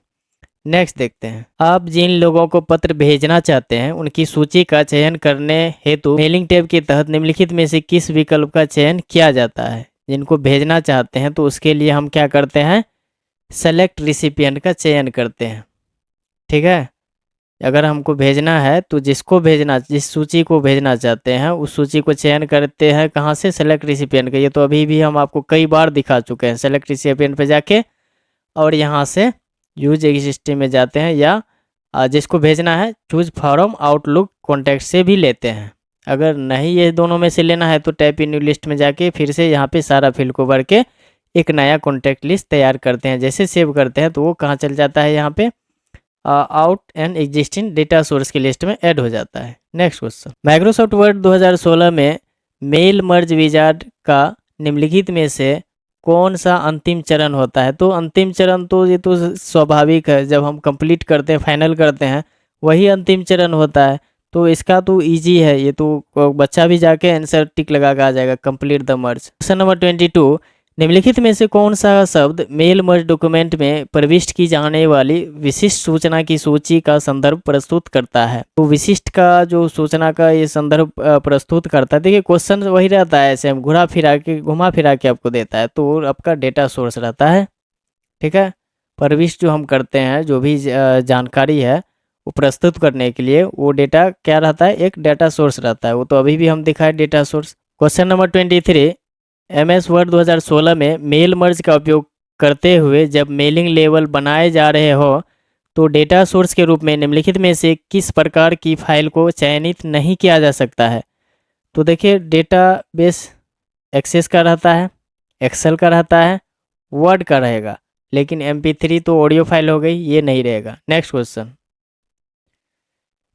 नेक्स्ट देखते हैं। आप जिन लोगों को पत्र भेजना चाहते हैं उनकी सूची का चयन करने हेतु मेलिंग टैब के तहत निम्नलिखित में से किस विकल्प का चयन किया जाता है? जिनको भेजना चाहते हैं तो उसके लिए हम क्या करते हैं? सेलेक्ट रिसिपिएंट का चयन करते हैं। ठीक है? अगर हमको भेजना है तो जिसको भेजना, जिस सूची को भेजना चाहते हैं उस सूची को चयन करते हैं कहाँ से? सेलेक्ट रिसिपिएंट का। ये तो अभी भी हम आपको कई बार दिखा चुके हैं। सेलेक्ट रिसिपिएंट पे जाके और यहाँ से यूज एग्जिस्टिंग में जाते हैं, या जिसको भेजना है चूज फॉर्म आउटलुक कॉन्टैक्ट से भी लेते हैं। अगर नहीं ये दोनों में से लेना है तो टाइप इन न्यू लिस्ट में जाके फिर से यहाँ पे सारा फील्ड को भर के एक नया कॉन्टैक्ट लिस्ट तैयार करते हैं। जैसे सेव करते हैं तो वो कहाँ चल जाता है? यहाँ पे out and existing data source की लिस्ट में ऐड हो जाता है। Next question. माइक्रोसॉफ्ट वर्ड 2016 में मेल मर्ज विजार्ड का निम्नलिखित में से कौन सा अंतिम चरण होता है? तो अंतिम चरण तो ये तो स्वाभाविक है, जब हम कंप्लीट करते हैं, फाइनल करते हैं, वही अंतिम चरण होता है। तो इसका तो इजी है, ये तो बच्चा भी जाके आंसर टिक लगा के आ जाएगा, complete the merge. Question number 22, निम्नलिखित में से कौन सा शब्द मेल मर्ज डॉक्यूमेंट में प्रविष्ट की जाने वाली विशिष्ट सूचना की सूची का संदर्भ प्रस्तुत करता है? तो विशिष्ट का जो सूचना का ये संदर्भ प्रस्तुत करता है। देखिए क्वेश्चन वही रहता है, ऐसे हम घुमा फिरा के आपको देता है, तो आपका डेटा सोर्स रहता है। ठीक है? प्रविष्ट जो हम करते हैं, जो भी जानकारी है वो प्रस्तुत करने के लिए, वो डेटा क्या रहता है? एक डेटा सोर्स रहता है। वो तो अभी भी हम दिखाए data source. Question number 23, MS word 2016 में मेल मर्ज का उपयोग करते हुए जब मेलिंग लेवल बनाए जा रहे हो तो डेटा सोर्स के रूप में निम्नलिखित में से किस प्रकार की फाइल को चयनित नहीं किया जा सकता है? तो देखिए डेटा बेस एक्सेस का रहता है, एक्सेल का रहता है, वर्ड का रहेगा, लेकिन MP3 तो ऑडियो फाइल हो गई, ये नहीं रहेगा। Next question.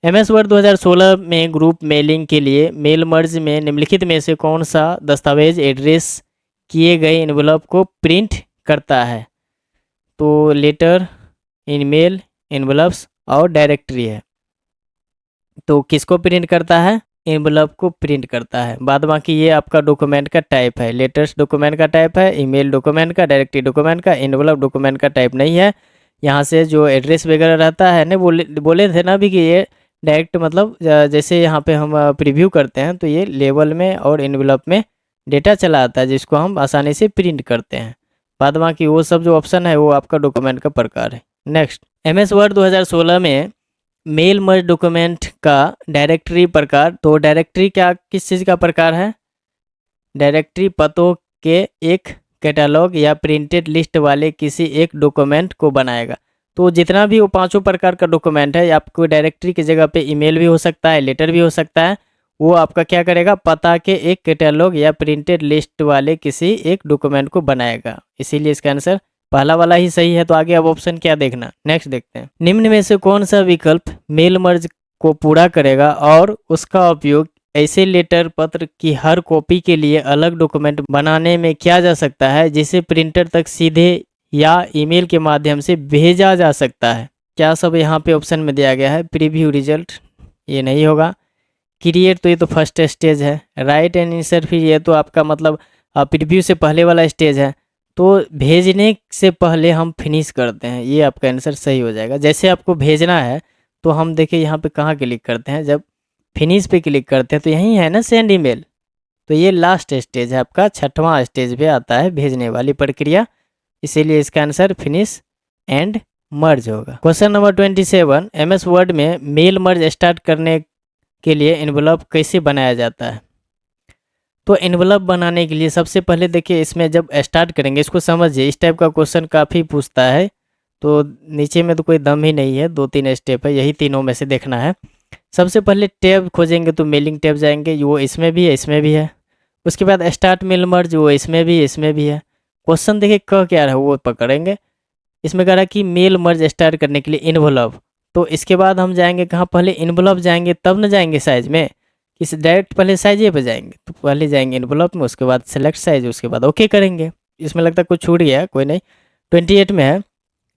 MS वर्ड 2016 में ग्रुप मेलिंग के लिए मेल मर्ज में निम्नलिखित में से कौन सा दस्तावेज एड्रेस किए गए इन्वेलप को प्रिंट करता है? तो लेटर, ईमेल, एनवलप्स और डायरेक्टरी है। तो किसको प्रिंट करता है? एनवलप को प्रिंट करता है। बाद बाकी ये आपका डॉक्यूमेंट का टाइप है। लेटर्स डॉक्यूमेंट का टाइप है, ईमेल डॉक्यूमेंट का, डायरेक्टरी डॉक्यूमेंट का, एनवलप डॉक्यूमेंट का टाइप नहीं है। यहाँ से जो एड्रेस वगैरह रहता है ना, बोले थे ना भी कि ये डायरेक्ट मतलब जैसे यहाँ पे हम प्रीव्यू करते हैं तो ये लेवल में और एनवलप में डेटा चला आता है जिसको हम आसानी से प्रिंट करते हैं। बाद बाकी वो सब जो ऑप्शन है वो आपका डॉक्यूमेंट का प्रकार है। नेक्स्ट, MS वर्ड 2016 में मेल मर्ज डॉक्यूमेंट का डायरेक्टरी प्रकार। तो डायरेक्टरी क्या किस चीज़ का प्रकार है? डायरेक्टरी पतों के एक कैटलॉग या प्रिंटेड लिस्ट वाले किसी एक डॉक्यूमेंट को बनाएगा। तो जितना भी वो पांचों प्रकार का डॉक्यूमेंट है, आपको डायरेक्टरी की जगह पे ईमेल भी हो सकता है, लेटर भी हो सकता है, वो आपका क्या करेगा? पता के एक कैटलॉग या प्रिंटेड लिस्ट वाले किसी एक डॉक्यूमेंट को बनाएगा। इसीलिए इसका आंसर पहला वाला ही सही है। तो आगे अब ऑप्शन क्या देखना, नेक्स्ट देखते हैं। निम्न में से कौन सा विकल्प मेल मर्ज को पूरा करेगा और उसका उपयोग ऐसे लेटर पत्र की हर कॉपी के लिए अलग डॉक्यूमेंट बनाने में किया जा सकता है जिसे प्रिंटर तक सीधे या ईमेल के माध्यम से भेजा जा सकता है? क्या सब यहाँ पे ऑप्शन में दिया गया है? प्रीव्यू रिजल्ट, ये नहीं होगा। क्रिएट, तो ये तो फर्स्ट स्टेज है। राइट एंड इंसर्ट, फिर ये तो आपका मतलब प्रीव्यू से पहले वाला स्टेज है। तो भेजने से पहले हम फिनिश करते हैं, ये आपका आंसर सही हो जाएगा। जैसे आपको भेजना है तो हम देखिए यहाँ पे कहाँ क्लिक करते हैं, जब फिनिश पे क्लिक करते हैं तो यहीं है ना सेंड ईमेल। तो ये लास्ट स्टेज है आपका, छठवां स्टेज पे आता है भेजने वाली प्रक्रिया। इसीलिए इसका आंसर फिनिश एंड मर्ज होगा। क्वेश्चन नंबर 27, MS वर्ड में मेल मर्ज स्टार्ट करने के लिए एनवलप कैसे बनाया जाता है? तो एनवलप बनाने के लिए सबसे पहले देखिए, इसमें जब स्टार्ट करेंगे इसको समझिए, इस टाइप का क्वेश्चन काफ़ी पूछता है। तो नीचे में तो कोई दम ही नहीं है, 2-3 स्टेप है, यही तीनों में से देखना है। सबसे पहले टैब खोजेंगे तो मेलिंग टैब जाएंगे, वो इसमें भी है, इसमें भी है। उसके बाद स्टार्ट मेल मर्ज, वो इसमें भी, इसमें भी है। क्वेश्चन देखिए कह क्या रहा है वो पकड़ेंगे। इसमें कह रहा है कि मेल मर्ज स्टार्ट करने के लिए इन्वॉल्व। तो इसके बाद हम जाएंगे कहाँ? पहले इन्वॉल्व जाएंगे तब न जाएंगे साइज में, इस डायरेक्ट पहले साइज पे जाएंगे। तो पहले जाएंगे इन्वॉल्व में, उसके बाद सेलेक्ट साइज, उसके बाद ओके करेंगे। इसमें लगता है कुछ छूट गया, कोई नहीं। 28 में है,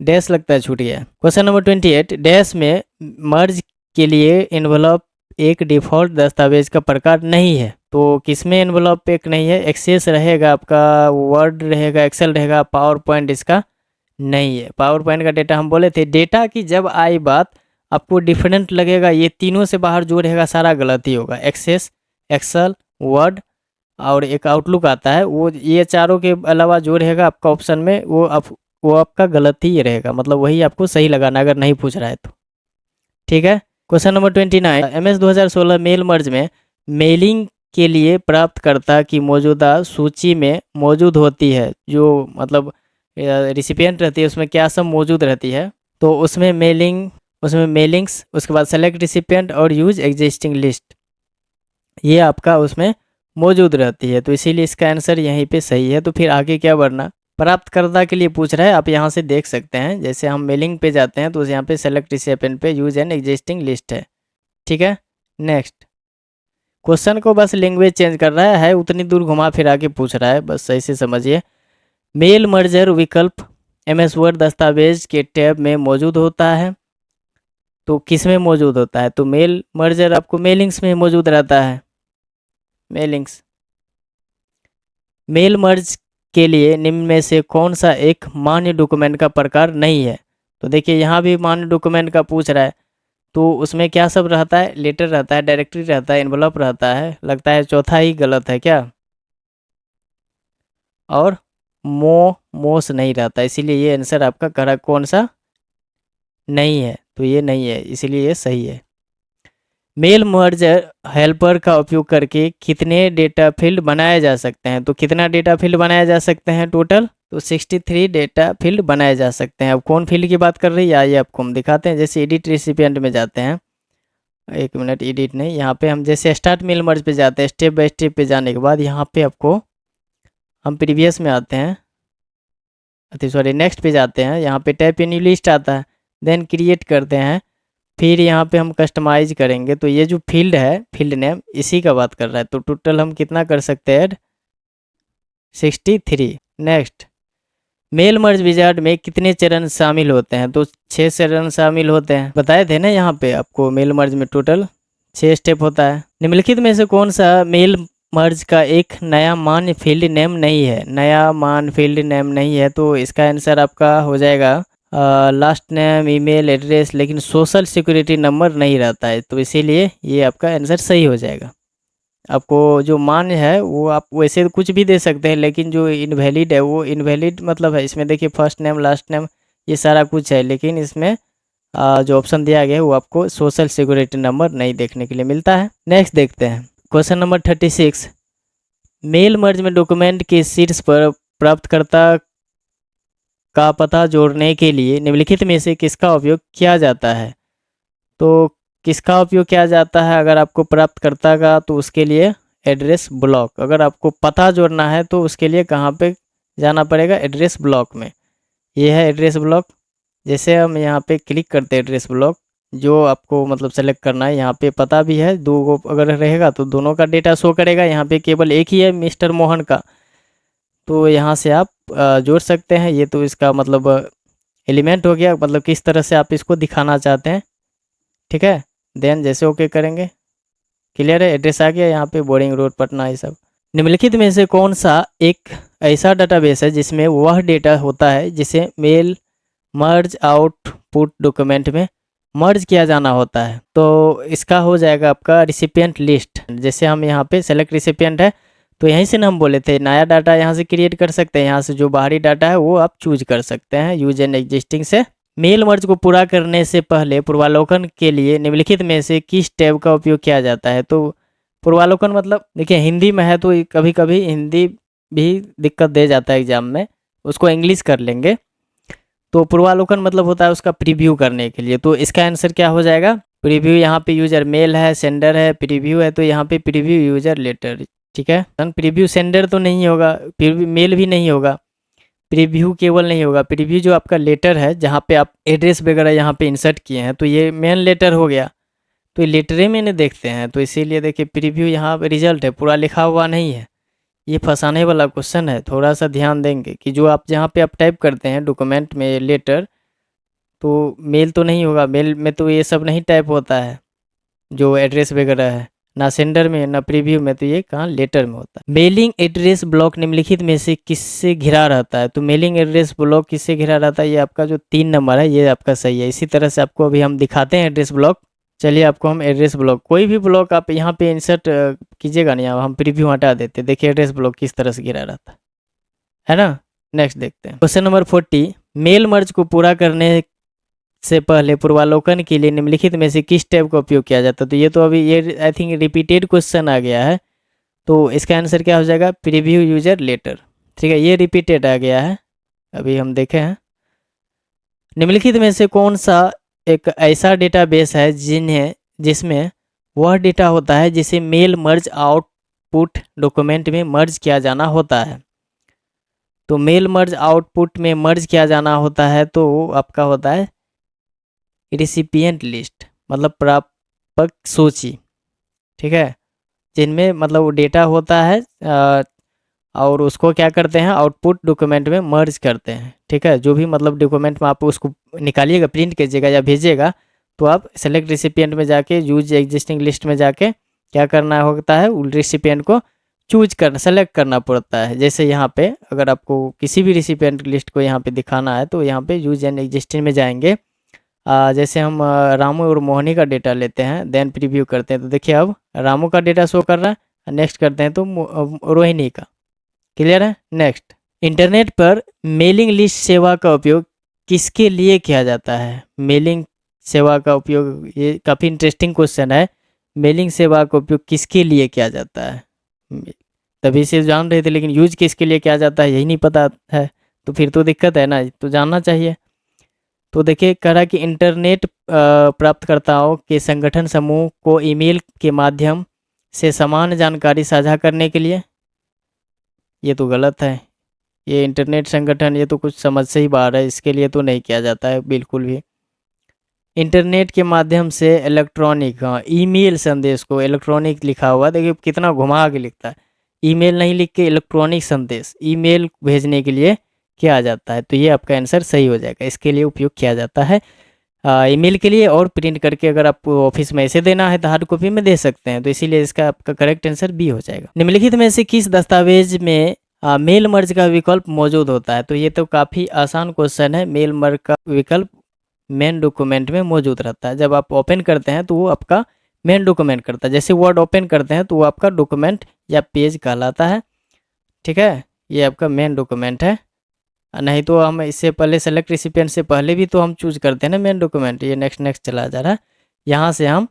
डैश लगता है छूट गया। क्वेश्चन नंबर 28, डैश में मर्ज के लिए इन्वॉल्व एक डिफ़ॉल्ट दस्तावेज का प्रकार नहीं है। तो किसमें इन्वॉल्व एक नहीं है? एक्सेस रहेगा आपका, वर्ड रहेगा, एक्सेल रहेगा, पावर पॉइंट इसका नहीं है। पावर पॉइंट का डेटा हम बोले थे, डेटा की जब आई बात आपको डिफरेंट लगेगा, ये तीनों से बाहर जो रहेगा सारा गलत ही होगा। एक्सेस, एक्सेल, वर्ड और एक आउटलुक आता है, वो ये चारों के अलावा जो रहेगा आपका ऑप्शन में वो आपका गलत ही रहेगा, मतलब वही आपको सही लगाना अगर नहीं पूछ रहा है तो। ठीक है। Question number 29, MS 2016 mail merge में मेलिंग के लिए प्राप्तकर्ता की मौजूदा सूची में मौजूद होती है, जो मतलब रिसिपिएंट रहती है, उसमें क्या सब मौजूद रहती है? तो उसमें मेलिंग्स, उसके बाद सेलेक्ट रिसिपिएंट और यूज एग्जिस्टिंग लिस्ट, ये आपका उसमें मौजूद रहती है। तो इसीलिए इसका आंसर यहीं पे सही है। तो फिर आगे क्या बढ़ना? प्राप्तकर्ता के लिए पूछ रहा है, आप यहाँ से देख सकते हैं। जैसे हम मेलिंग पे जाते हैं तो यहाँ पे सेलेक्ट रिसिपिएंट पे यूज एंड एग्जिस्टिंग लिस्ट है। ठीक है। नेक्स्ट, क्वेश्चन को बस लैंग्वेज चेंज कर रहा है, उतनी दूर घुमा फिरा के पूछ रहा है, बस सही से समझिए। मेल मर्जर विकल्प MS वर्ड दस्तावेज के टैब में मौजूद होता है। तो किस में मौजूद होता है? तो मेल मर्जर आपको मेलिंग्स में मौजूद रहता है। मेलिंग्स। मेल मर्ज के लिए निम्न में से कौन सा एक मान्य डॉक्यूमेंट का प्रकार नहीं है? तो देखिए यहाँ भी मान्य डॉक्यूमेंट का पूछ रहा है। तो उसमें क्या सब रहता है? लेटर रहता है, डायरेक्टरी रहता है, एनवलप रहता है। लगता है चौथा ही गलत है क्या? और मोस नहीं रहता, इसीलिए ये आंसर आपका करेक्ट कौन सा नहीं है? तो ये नहीं है, इसीलिए ये सही है। मेल मर्जर हेल्पर का उपयोग करके कितने डेटा फील्ड बनाए जा सकते हैं? तो कितना डेटा फील्ड बनाए जा सकते हैं टोटल? तो 63 डेटा फील्ड बनाए जा सकते हैं। अब कौन फील्ड की बात कर रही है आइए आपको हम दिखाते हैं। जैसे एडिट रिसिपिएंट में जाते हैं, एक मिनट, एडिट नहीं, यहाँ पे हम जैसे स्टार्ट मेल मर्ज पे जाते हैं, स्टेप बाय स्टेप पे जाने के बाद यहाँ पे आपको हम प्रीवियस में आते हैं, सॉरी नेक्स्ट पे जाते हैं, यहाँ पे टाइप ए न्यू लिस्ट आता है, देन क्रिएट करते हैं फिर यहाँ पे हम कस्टमाइज करेंगे, तो ये जो फील्ड है, फील्ड नेम, इसी का बात कर रहा है, तो टोटल हम कितना कर सकते हैं, 63। नेक्स्ट, मेल मर्ज विजार्ड में कितने चरण शामिल होते हैं, तो 6 चरण शामिल होते हैं, बताए थे ना यहाँ पे आपको, मेल मर्ज में टोटल 6 स्टेप होता है। निम्नलिखित में से कौन सा मेल मर्ज का एक नया मान फील्ड नेम नहीं है, नया मान फील्ड नेम नहीं है, तो इसका आंसर आपका हो जाएगा लास्ट नेम, ईमेल एड्रेस, लेकिन सोशल सिक्योरिटी नंबर नहीं रहता है, तो इसीलिए ये आपका आंसर सही हो जाएगा। आपको जो मान है वो आप वैसे कुछ भी दे सकते हैं, लेकिन जो इनवैलिड है वो इनवैलिड मतलब है, इसमें देखिए फर्स्ट नेम लास्ट नेम ये सारा कुछ है, लेकिन इसमें जो ऑप्शन दिया गया है वो आपको सोशल सिक्योरिटी नंबर नहीं देखने के लिए मिलता है। नेक्स्ट देखते हैं क्वेश्चन नंबर 36। मेल मर्ज में डॉक्यूमेंट के शीर्ष पर प्राप्तकर्ता का पता जोड़ने के लिए निम्नलिखित में से किसका उपयोग किया जाता है, तो किसका उपयोग किया जाता है, अगर आपको प्राप्तकर्ता का, तो उसके लिए एड्रेस ब्लॉक, अगर आपको पता जोड़ना है तो उसके लिए कहाँ पे जाना पड़ेगा, एड्रेस ब्लॉक में। ये है एड्रेस ब्लॉक। जैसे हम यहाँ पे क्लिक करते हैं एड्रेस ब्लॉक, जो आपको मतलब सेलेक्ट करना है, यहाँ पे पता भी है, दो गो अगर रहेगा तो दोनों का डेटा शो करेगा, यहाँ पे केवल एक ही है मिस्टर मोहन का, तो यहाँ से आप जोड़ सकते हैं। ये तो इसका मतलब एलिमेंट हो गया, मतलब किस तरह से आप इसको दिखाना चाहते हैं, ठीक है। देन जैसे ओके करेंगे, क्लियर है, एड्रेस आ गया यहाँ पे, बोरिंग रोड पटना, ये सब। निम्नलिखित में से कौन सा एक ऐसा डाटाबेस है जिसमें वह डेटा होता है जिसे मेल मर्ज आउटपुट डॉक्यूमेंट में मर्ज किया जाना होता है, तो इसका हो जाएगा आपका रिसिपिएंट लिस्ट। जैसे हम यहाँ पे सेलेक्ट रिसिपिएंट है, तो यहीं से ना हम बोले थे नया डाटा यहाँ से क्रिएट कर सकते हैं, यहाँ से जो बाहरी डाटा है वो आप चूज कर सकते हैं यूज एंड एग्जिस्टिंग से। मेल मर्ज को पूरा करने से पहले पूर्वावलोकन के लिए निम्नलिखित में से किस टैब का उपयोग किया जाता है, तो पूर्वावलोकन मतलब देखिए हिंदी में है तो कभी कभी हिंदी भी दिक्कत दे जाता है एग्जाम में, उसको इंग्लिश कर लेंगे। तो पूर्वावलोकन मतलब होता है उसका प्रीव्यू करने के लिए, तो इसका आंसर क्या हो जाएगा, प्रीव्यू। यहाँ पे यूजर मेल है, सेंडर है, प्रीव्यू है, तो यहाँ पे प्रीव्यू यूजर लेटर, ठीक है। प्रीव्यू सेंडर तो नहीं होगा, प्रीव्यू मेल भी नहीं होगा, प्रीव्यू केवल नहीं होगा, प्रीव्यू जो आपका लेटर है जहाँ पे आप एड्रेस वगैरह यहाँ पे इंसर्ट किए हैं, तो ये मेन लेटर हो गया, तो ये लेटरे में नहीं देखते हैं, तो इसीलिए देखिए प्रीव्यू यहाँ पे रिजल्ट है, पूरा लिखा हुआ नहीं है। ये फंसाने वाला क्वेश्चन है, थोड़ा सा ध्यान देंगे कि जो आप जहाँ पे आप टाइप करते हैं डॉक्यूमेंट में लेटर, तो मेल तो नहीं होगा, मेल में तो ये सब नहीं टाइप होता है जो एड्रेस वगैरह है, ना सेंडर में ना प्रीव्यू में, तो ये कहाँ लेटर में होता है। मेलिंग एड्रेस ब्लॉक निम्नलिखित में से किससे घिरा रहता है, तो मेलिंग एड्रेस ब्लॉक किससे घिरा रहता है, ये आपका जो 3 नंबर है ये आपका सही है। इसी तरह से आपको अभी हम दिखाते हैं एड्रेस ब्लॉक। चलिए आपको हम एड्रेस ब्लॉक, कोई भी ब्लॉक आप यहाँ पे इंसर्ट कीजिएगा नहीं, हम प्रीव्यू हटा देते, देखिए एड्रेस ब्लॉक किस तरह से घिरा रहता है ना। नेक्स्ट देखते हैं क्वेश्चन नंबर 40। मेल मर्ज को पूरा करने से पहले पूर्वावलोकन के लिए निम्नलिखित में से किस टैब का उपयोग किया जाता है, तो ये तो अभी ये आई थिंक रिपीटेड क्वेश्चन आ गया है, तो इसका आंसर क्या हो जाएगा, प्रीव्यू यूजर लेटर, ठीक है, ये रिपीटेड आ गया है, अभी हम देखे हैं। निम्नलिखित में से कौन सा एक ऐसा डेटाबेस है जिसमें वह डेटा होता है जिसे मेल मर्ज आउटपुट डॉक्यूमेंट में मर्ज किया जाना होता है, तो मेल मर्ज आउटपुट में मर्ज किया जाना होता है, तो आपका होता है रिसिपिएंट लिस्ट, मतलब प्रापक सूची, ठीक है, जिनमें मतलब वो डेटा होता है और उसको क्या करते हैं, आउटपुट डॉक्यूमेंट में मर्ज करते हैं, ठीक है। जो भी मतलब डॉक्यूमेंट में आप उसको निकालिएगा, प्रिंट कीजिएगा या भेजिएगा, तो आप सेलेक्ट रिसिपिएंट में जाके यूज एग्जिस्टिंग लिस्ट में जाके क्या करना होता है, उस रिसिपिएंट को चूज करना, सेलेक्ट करना पड़ता है। जैसे यहाँ पे अगर आपको किसी भी रिसिपिएंट लिस्ट को यहाँ पे दिखाना है, तो यहाँ पे यूज एंड एग्जिस्टिंग में जाएंगे, जैसे हम रामू और मोहनी का डेटा लेते हैं, देन प्रीव्यू करते हैं, तो देखिए अब रामू का डेटा शो कर रहा है, नेक्स्ट करते हैं तो रोहिणी का, क्लियर है। नेक्स्ट, इंटरनेट पर मेलिंग लिस्ट सेवा का उपयोग किसके लिए किया जाता है, मेलिंग सेवा का उपयोग, ये काफ़ी इंटरेस्टिंग क्वेश्चन है, मेलिंग सेवा का उपयोग किसके लिए किया जाता है, तभी से जान रहे थे, लेकिन यूज किसके लिए किया जाता है यही नहीं पता है, तो फिर तो दिक्कत है ना, तो जानना चाहिए। तो देखिए कह रहा है कि इंटरनेट प्राप्तकर्ताओं के संगठन समूह को ईमेल के माध्यम से समान जानकारी साझा करने के लिए, ये तो गलत है, ये इंटरनेट संगठन ये तो कुछ समझ से ही बाहर है, इसके लिए तो नहीं किया जाता है बिल्कुल भी। इंटरनेट के माध्यम से इलेक्ट्रॉनिक, हाँ ईमेल संदेश को इलेक्ट्रॉनिक लिखा हुआ, देखिए कितना घुमा के लिखता है, ईमेल नहीं लिख के इलेक्ट्रॉनिक संदेश, ईमेल भेजने के लिए किया जाता है। तो ये आपका आंसर सही हो जाएगा, इसके लिए उपयोग किया जाता है ईमेल के लिए, और प्रिंट करके अगर आपको ऑफिस में ऐसे देना है तो हार्ड कॉपी में दे सकते हैं। तो इसीलिए इसका आपका करेक्ट आंसर बी हो जाएगा। निम्नलिखित में से किस दस्तावेज में मेल मर्ज का विकल्प मौजूद होता है? तो ये तो काफ़ी आसान क्वेश्चन है। मेल मर्ज का विकल्प मेन डॉक्यूमेंट में मौजूद रहता है। जब आप ओपन करते हैं तो वो आपका मेन डॉक्यूमेंट करता है। जैसे वर्ड ओपन करते हैं तो वो आपका डॉक्यूमेंट या पेज कहलाता है। ठीक है, ये आपका मेन डॉक्यूमेंट है। नहीं तो हम इससे पहले सेलेक्ट रिसिपिएंट से पहले भी तो हम चूज करते हैं ना मेन डॉक्यूमेंट। ये नेक्स्ट नेक्स्ट चला जा रहा है। यहाँ से हम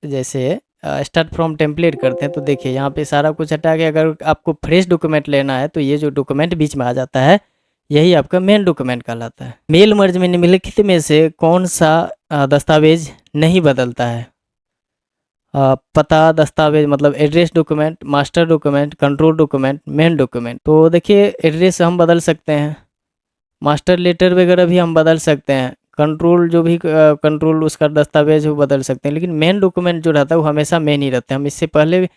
जैसे स्टार्ट फ्रॉम टेम्पलेट करते हैं तो देखिए यहाँ पे सारा कुछ हटा के अगर आपको फ्रेश डॉक्यूमेंट लेना है तो ये जो डॉक्यूमेंट बीच में आ जाता है यही आपका मेन डॉक्यूमेंट कहलाता है। मेल मर्ज में निम्नलिखित में से कौन सा दस्तावेज नहीं बदलता है? पता दस्तावेज मतलब address document, master document, control document, main document. तो देखिए एड्रेस हम बदल सकते हैं, मास्टर लेटर वगैरह भी हम बदल सकते हैं, कंट्रोल जो भी कंट्रोल उसका दस्तावेज वो बदल सकते हैं, लेकिन मेन डॉक्यूमेंट जो रहता है वो हमेशा मेन ही रहता है। हम इससे पहले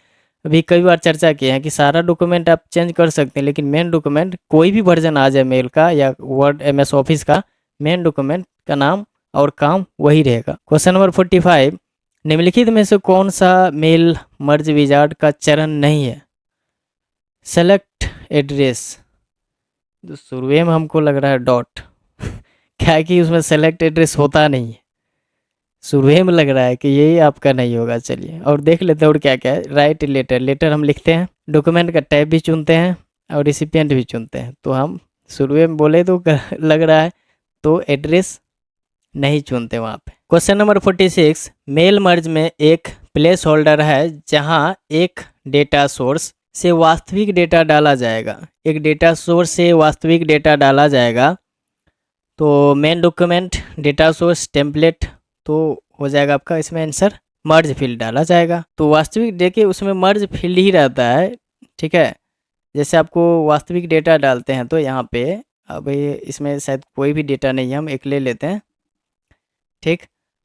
भी कई बार चर्चा किए हैं कि सारा डॉक्यूमेंट आप चेंज कर सकते हैं, लेकिन मेन डॉक्यूमेंट कोई भी वर्जन आ जाए मेल का या वर्ड MS ऑफिस का, मेन डॉक्यूमेंट का नाम और काम वही रहेगा। क्वेश्चन नंबर 45, निम्नलिखित में से कौन सा मेल मर्ज विजार्ड का चरण नहीं है? सेलेक्ट एड्रेस, तो शुरू में हमको लग रहा है डॉट क्या है कि उसमें सेलेक्ट एड्रेस होता नहीं है, शुरू में लग रहा है कि यही आपका नहीं होगा। चलिए और देख लेते हैं और क्या क्या है। राइट लेटर, लेटर हम लिखते हैं, डॉक्यूमेंट का टाइप भी चुनते हैं और रिसिपिएंट भी चुनते हैं। तो हम शुरू में बोले तो लग रहा है तो एड्रेस नहीं चुनते वहाँ पे। क्वेश्चन नंबर 46, मेल मर्ज में एक प्लेस होल्डर है जहाँ एक डेटा सोर्स से वास्तविक डेटा डाला जाएगा। एक डेटा सोर्स से वास्तविक डेटा डाला जाएगा तो main document, data source, template, तो हो जाएगा आपका इसमें आंसर मर्ज फील्ड डाला जाएगा। तो वास्तविक देखिए उसमें मर्ज फील्ड ही रहता है। ठीक है, जैसे आपको वास्तविक डेटा डालते हैं तो यहाँ पे अब इसमें शायद कोई भी डेटा नहीं है, हम एक ले लेते हैं। ठीक,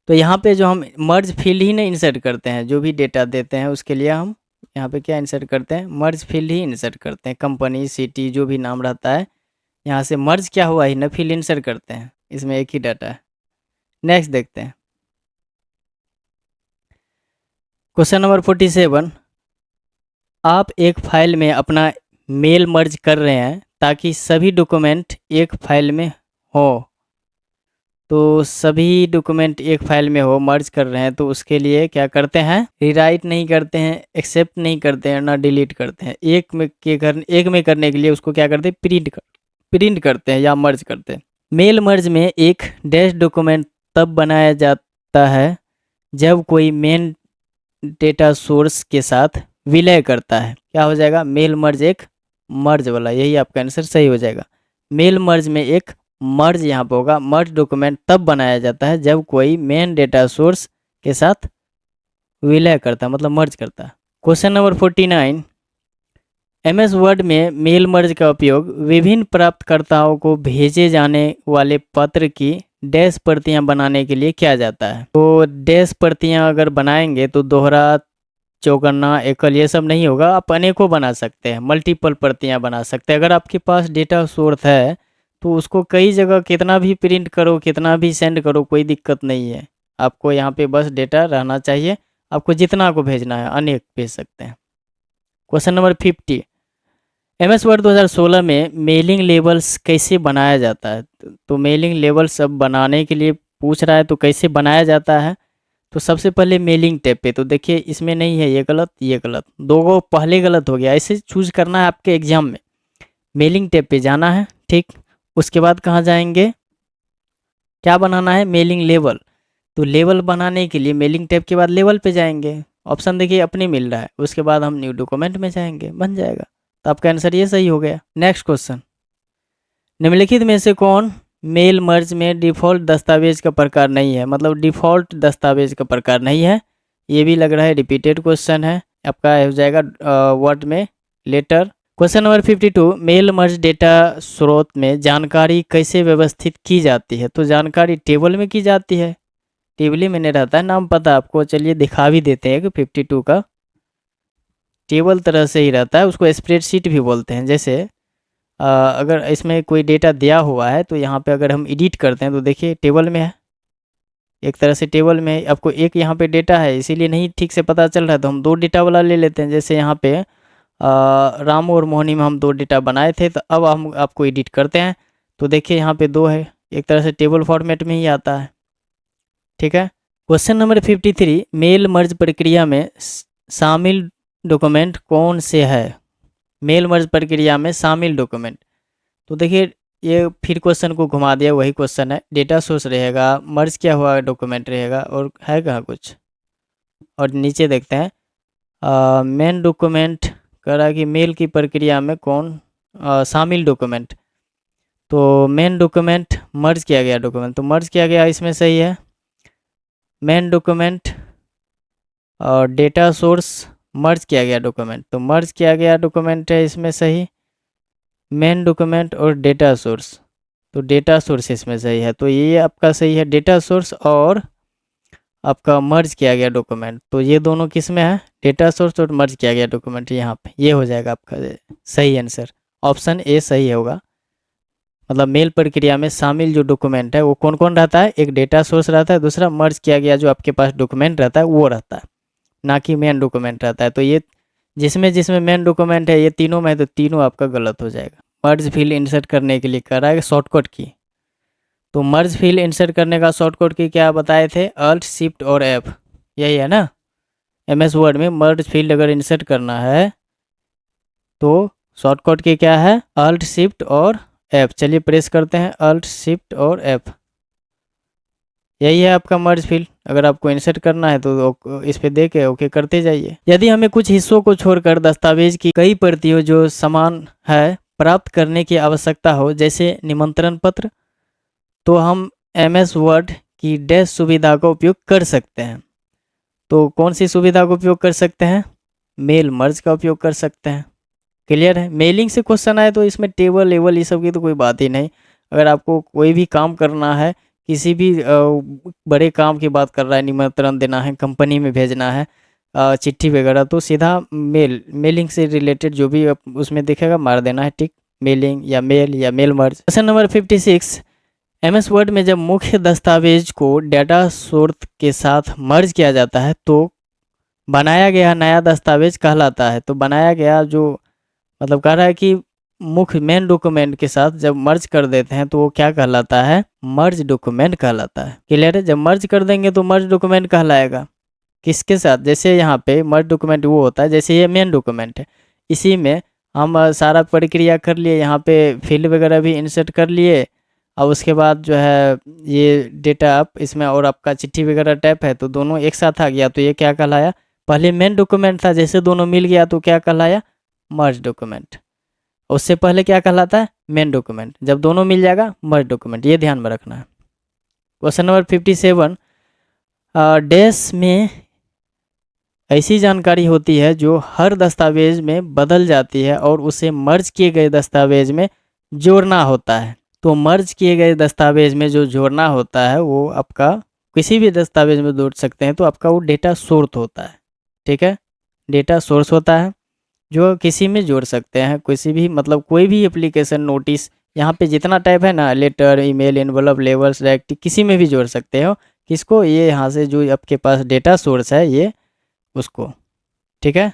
तो यहाँ पे जो हम मर्ज फील्ड ही नहीं इंसर्ट करते हैं, जो भी डेटा देते हैं उसके लिए हम यहाँ पे क्या इंसर्ट करते हैं? मर्ज फील्ड ही इंसर्ट करते हैं। कंपनी, सिटी, जो भी नाम रहता है यहाँ से मर्ज क्या हुआ ही ना फील्ड इंसर्ट करते हैं। इसमें एक ही डाटा है। नेक्स्ट देखते हैं क्वेश्चन नंबर 47, आप एक फाइल में अपना मेल मर्ज कर रहे हैं ताकि सभी डॉक्यूमेंट एक फाइल में हो। तो सभी डॉक्यूमेंट एक फाइल में हो, मर्ज कर रहे हैं तो उसके लिए क्या करते हैं? रीराइट नहीं करते हैं, एक्सेप्ट नहीं करते हैं, ना डिलीट करते हैं। एक में करने के लिए उसको क्या करते हैं? प्रिंट करते हैं या मर्ज करते हैं। मेल मर्ज में एक डैश डॉक्यूमेंट तब बनाया जाता है जब कोई मेन डेटा सोर्स के साथ विलय करता है। क्या हो जाएगा? मेल मर्ज एक मर्ज वाला, यही आपका आंसर सही हो जाएगा। मेल मर्ज में एक मर्ज यहाँ पे होगा। मर्ज डॉक्यूमेंट तब बनाया जाता है जब कोई मेन डेटा सोर्स के साथ विलय करता है, मतलब मर्ज करता है। क्वेश्चन नंबर 49, MS वर्ड में मेल मर्ज का उपयोग विभिन्न प्राप्तकर्ताओं को भेजे जाने वाले पत्र की डैश प्रतियां बनाने के लिए किया जाता है। तो डैश प्रतियां अगर बनाएंगे तो दोहरा, चौगन्ना, एकल ये सब नहीं होगा, आप अनेकों बना सकते हैं, मल्टीपल प्रतियां बना सकते हैं। अगर आपके पास डेटा सोर्स है तो उसको कई जगह कितना भी प्रिंट करो, कितना भी सेंड करो, कोई दिक्कत नहीं है। आपको यहाँ पे बस डेटा रहना चाहिए, आपको जितना को भेजना है अनेक भेज सकते हैं। क्वेश्चन नंबर 50, MS वर्ड 2016 में मेलिंग लेबल्स कैसे बनाया जाता है? तो मेलिंग लेबल्स अब बनाने के लिए पूछ रहा है तो कैसे बनाया जाता है? तो सबसे पहले मेलिंग टैब पे, तो देखिए इसमें नहीं है, ये गलत, ये गलत, दो गो पहले गलत हो गया। ऐसे चूज करना है आपके एग्जाम में। मेलिंग टैब पे जाना है, ठीक, उसके बाद कहाँ जाएंगे? क्या बनाना है? Mailing level. तो लेवल बनाने के लिए मेलिंग टैब के बाद लेवल पे जाएंगे, ऑप्शन देखिए अपने मिल रहा है, उसके बाद हम न्यू डॉक्यूमेंट में जाएंगे, बन जाएगा। तो आपका आंसर ये सही हो गया। नेक्स्ट क्वेश्चन, निम्नलिखित में से कौन मेल मर्ज में डिफ़ॉल्ट दस्तावेज का प्रकार नहीं है? मतलब डिफ़ॉल्ट दस्तावेज का प्रकार नहीं है। ये भी लग रहा है रिपीटेड क्वेश्चन है। आपका हो जाएगा वर्ड में letter, question number 52, mail merge data स्रोत में जानकारी कैसे व्यवस्थित की जाती है? तो जानकारी टेबल में की जाती है, टेबल ही मैंने रहता है, नाम पता है आपको, चलिए दिखा भी देते हैं कि 52 का टेबल तरह से ही रहता है, उसको स्प्रेडशीट भी बोलते हैं। जैसे अगर इसमें कोई डेटा दिया हुआ है तो यहाँ पे अगर हम एडिट करते हैं तो देखिए टेबल में है, एक तरह से टेबल में आपको एक यहाँ पे डेटा है, इसीलिए नहीं ठीक से पता चल रहा है तो हम दो डेटा वाला ले लेते हैं। जैसे यहाँ पे रामू और मोहनी में हम दो डेटा बनाए थे, तो अब हम आपको एडिट करते हैं तो देखिए यहाँ पे दो है, एक तरह से टेबल फॉर्मेट में ही आता है। ठीक है। क्वेश्चन नंबर 53, मेल मर्ज प्रक्रिया में शामिल डॉक्यूमेंट कौन से है? मेल मर्ज प्रक्रिया में शामिल डॉक्यूमेंट, तो देखिए ये फिर क्वेश्चन को घुमा दिया, वही क्वेश्चन है, डेटा सोर्स रहेगा, मर्ज किया हुआ डॉक्यूमेंट रहेगा, और है कहाँ कुछ। और नीचे देखते हैं मेन डॉक्यूमेंट कह रहा है कि मेल की प्रक्रिया में कौन शामिल डॉक्यूमेंट, तो मेन डॉक्यूमेंट मर्ज किया गया डॉक्यूमेंट, तो मर्ज किया गया इसमें सही है। मेन डॉक्यूमेंट और डेटा सोर्स मर्ज किया गया डॉक्यूमेंट, तो मर्ज किया गया डॉक्यूमेंट है इसमें सही। मेन डॉक्यूमेंट और डेटा सोर्स, तो डेटा सोर्स इसमें सही है, तो ये आपका सही है, डेटा सोर्स और आपका मर्ज किया गया डॉक्यूमेंट, तो ये दोनों किस में है? डेटा सोर्स और मर्ज किया गया डॉक्यूमेंट, यहाँ पे ये हो जाएगा आपका सही आंसर, ऑप्शन ए सही होगा। मतलब मेल प्रक्रिया में शामिल जो डॉक्यूमेंट है वो कौन कौन रहता है? एक डेटा सोर्स रहता है, दूसरा मर्ज किया गया जो आपके पास डॉक्यूमेंट रहता है वो रहता है, ना कि मेन डॉक्यूमेंट रहता है। तो ये जिसमें जिसमें मेन डॉक्यूमेंट है ये तीनों में है, तो तीनों आपका गलत हो जाएगा। मर्ज फील्ड इंसर्ट करने के लिए कह रहा है शॉर्टकट की, तो मर्ज फील्ड इंसर्ट करने का शॉर्टकट की क्या बताए थे? अल्ट शिफ्ट और एफ, यही है ना। एमएस वर्ड में मर्ज फील्ड अगर इंसर्ट करना है तो शॉर्टकट की क्या है? अल्ट शिफ्ट और एफ। चलिए प्रेस करते हैं अल्ट शिफ्ट और एफ, यही है आपका मर्ज फील्ड। अगर आपको इंसर्ट करना है तो इस पे दे के ओके करते जाइए। यदि हमें कुछ हिस्सों को छोड़कर दस्तावेज की कई प्रतियों जो समान है प्राप्त करने की आवश्यकता हो, जैसे निमंत्रण पत्र, तो हम एमएस वर्ड की डैश सुविधा का उपयोग कर सकते हैं। तो कौन सी सुविधा का उपयोग कर सकते हैं? मेल मर्ज का उपयोग कर सकते हैं। क्लियर है। मेलिंग से क्वेश्चन आए तो इसमें टेबल लेवल ये सब की तो कोई बात ही नहीं। अगर आपको कोई भी काम करना है, किसी भी बड़े काम की बात कर रहा है, निमंत्रण देना है, कंपनी में भेजना है चिट्ठी वगैरह, तो सीधा मेलिंग से रिलेटेड जो भी उसमें दिखेगा मार देना है टिक, मेलिंग या mail merge. Question number 56, MS Word में जब मुख्य दस्तावेज को डाटा सोर्स के साथ मर्ज किया जाता है तो बनाया गया नया दस्तावेज कहलाता है। तो बनाया गया जो मतलब कह रहा है कि मुख्य मेन डॉक्यूमेंट के साथ जब मर्ज कर देते हैं तो वो क्या कहलाता है? मर्ज डॉक्यूमेंट कहलाता है। क्लियर है। जब मर्ज कर देंगे तो मर्ज डॉक्यूमेंट कहलाएगा। किसके साथ? जैसे यहाँ पे मर्ज डॉक्यूमेंट वो होता है, जैसे ये मेन डॉक्यूमेंट है, इसी में हम सारा प्रक्रिया कर लिए, यहाँ पे फील्ड वगैरह भी इंसर्ट कर लिए, और उसके बाद जो है ये डेटा आप इसमें और आपका चिट्ठी वगैरह टाइप है तो दोनों एक साथ आ गया, तो ये क्या कहलाया? पहले मेन डॉक्यूमेंट था, जैसे दोनों मिल गया तो क्या कहलाया? मर्ज डॉक्यूमेंट। उससे पहले क्या कहलाता है? Main document. जब दोनों मिल जाएगा मर्ज डॉक्यूमेंट, ये ध्यान में रखना है। क्वेश्चन नंबर 57, डैश में ऐसी जानकारी होती है जो हर दस्तावेज में बदल जाती है और उसे मर्ज किए गए दस्तावेज में जोड़ना होता है। तो मर्ज किए गए दस्तावेज में जो जोड़ना होता है वो आपका किसी भी दस्तावेज में जोड़ सकते हैं, तो आपका वो डेटा सोर्स होता है। ठीक है, डेटा सोर्स होता है जो किसी में जोड़ सकते हैं, किसी भी मतलब कोई भी एप्लीकेशन, नोटिस, यहाँ पे जितना टाइप है ना, letter, email, envelope, labels, directive, किसी में भी जोड़ सकते हो। किसको? ये यहाँ से जो आपके पास डेटा सोर्स है ये उसको। ठीक है,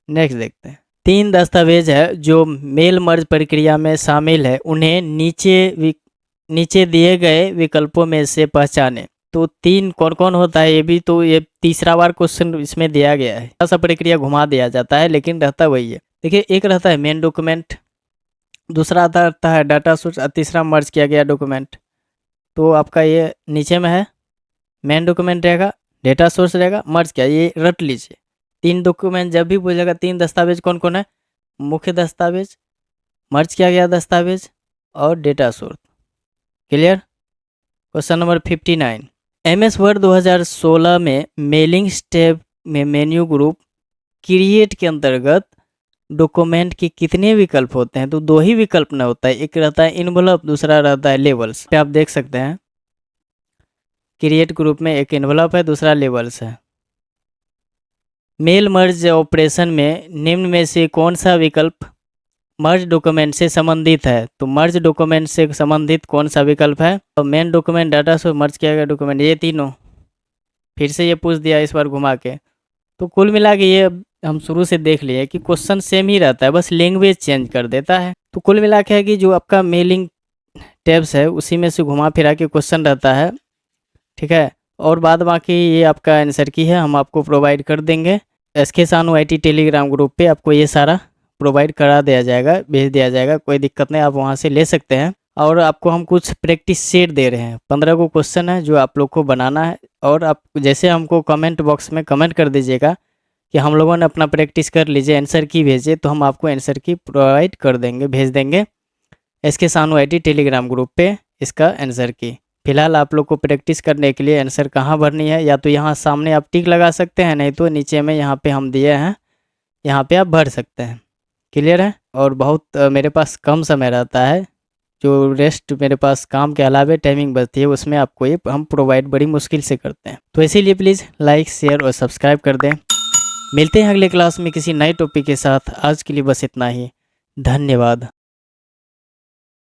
नेक्स्ट देखते हैं। 3 दस्तावेज है जो मेल मर्ज प्रक्रिया में शामिल है, उन्हें नीचे दिए गए विकल्पों में से पहचाने। तो 3 कौन कौन होता है? ये भी तो ये तीसरा बार क्वेश्चन इसमें दिया गया है, थोड़ा सा प्रक्रिया घुमा दिया जाता है लेकिन रहता वही है। देखिए, एक रहता है मेन डॉक्यूमेंट, दूसरा रहता है डाटा सोर्स, और तीसरा मर्ज किया गया डॉक्यूमेंट। तो आपका ये नीचे में है, मेन डॉक्यूमेंट रहेगा, डेटा सोर्स रहेगा, मर्ज किया, ये रट लीजिए। 3 डॉक्यूमेंट जब भी बोलेगा, 3 दस्तावेज कौन कौन है? मुख्य दस्तावेज, मर्ज किया गया दस्तावेज और data source. Clear. Question number 59, MS word 2016 में मेलिंग स्टेप में मेन्यू ग्रुप क्रिएट के अंतर्गत डॉक्यूमेंट के कितने विकल्प होते हैं, तो 2 ही विकल्प ना होता है, एक रहता है इन्वलप, दूसरा रहता है लेवल्स। पे आप देख सकते हैं क्रिएट ग्रुप में एक इन्वलप है, दूसरा लेवल्स है। मेल मर्ज ऑपरेशन में निम्न में से कौन सा विकल्प मर्ज डॉक्यूमेंट से संबंधित है, तो मर्ज डॉक्यूमेंट से संबंधित कौन सा विकल्प है, तो मेन डॉक्यूमेंट डाटा से मर्ज किया गया डॉक्यूमेंट, ये तीनों। फिर से ये पूछ दिया इस बार घुमा के। तो कुल मिला के ये हम शुरू से देख लिए कि क्वेश्चन सेम ही रहता है, बस लैंग्वेज चेंज कर देता है। तो कुल मिला के है कि जो आपका मेलिंग टैब्स है उसी में से घुमा फिरा के क्वेश्चन रहता है, ठीक है। और बाद बाकी ये आपका आंसर की है, हम आपको प्रोवाइड कर देंगे। SK सानू IT टेलीग्राम ग्रुप पे आपको ये सारा प्रोवाइड करा दिया जाएगा, भेज दिया जाएगा, कोई दिक्कत नहीं, आप वहाँ से ले सकते हैं। और आपको हम कुछ प्रैक्टिस सेट दे रहे हैं, 15 को क्वेश्चन है जो आप लोग को बनाना है। और आप जैसे हमको कमेंट बॉक्स में कमेंट कर दीजिएगा कि हम लोगों ने अपना प्रैक्टिस कर लीजिए, आंसर की भेजिए, तो हम आपको आंसर की प्रोवाइड कर देंगे, भेज देंगे SK सानू IT टेलीग्राम ग्रुप पे इसका आंसर की। फिलहाल आप लोग को प्रैक्टिस करने के लिए आंसर कहाँ भरनी है, या तो यहाँ सामने आप टिक लगा सकते हैं, नहीं तो नीचे में यहाँ पे हम दिए हैं, यहाँ पे आप भर सकते हैं। क्लियर है। और बहुत मेरे पास कम समय रहता है, जो रेस्ट मेरे पास काम के अलावा टाइमिंग बचती है उसमें आपको ये हम प्रोवाइड बड़ी मुश्किल से करते हैं। तो इसीलिए प्लीज़ लाइक शेयर और सब्सक्राइब कर दें। मिलते हैं अगले क्लास में किसी नए टॉपिक के साथ। आज के लिए बस इतना ही, धन्यवाद।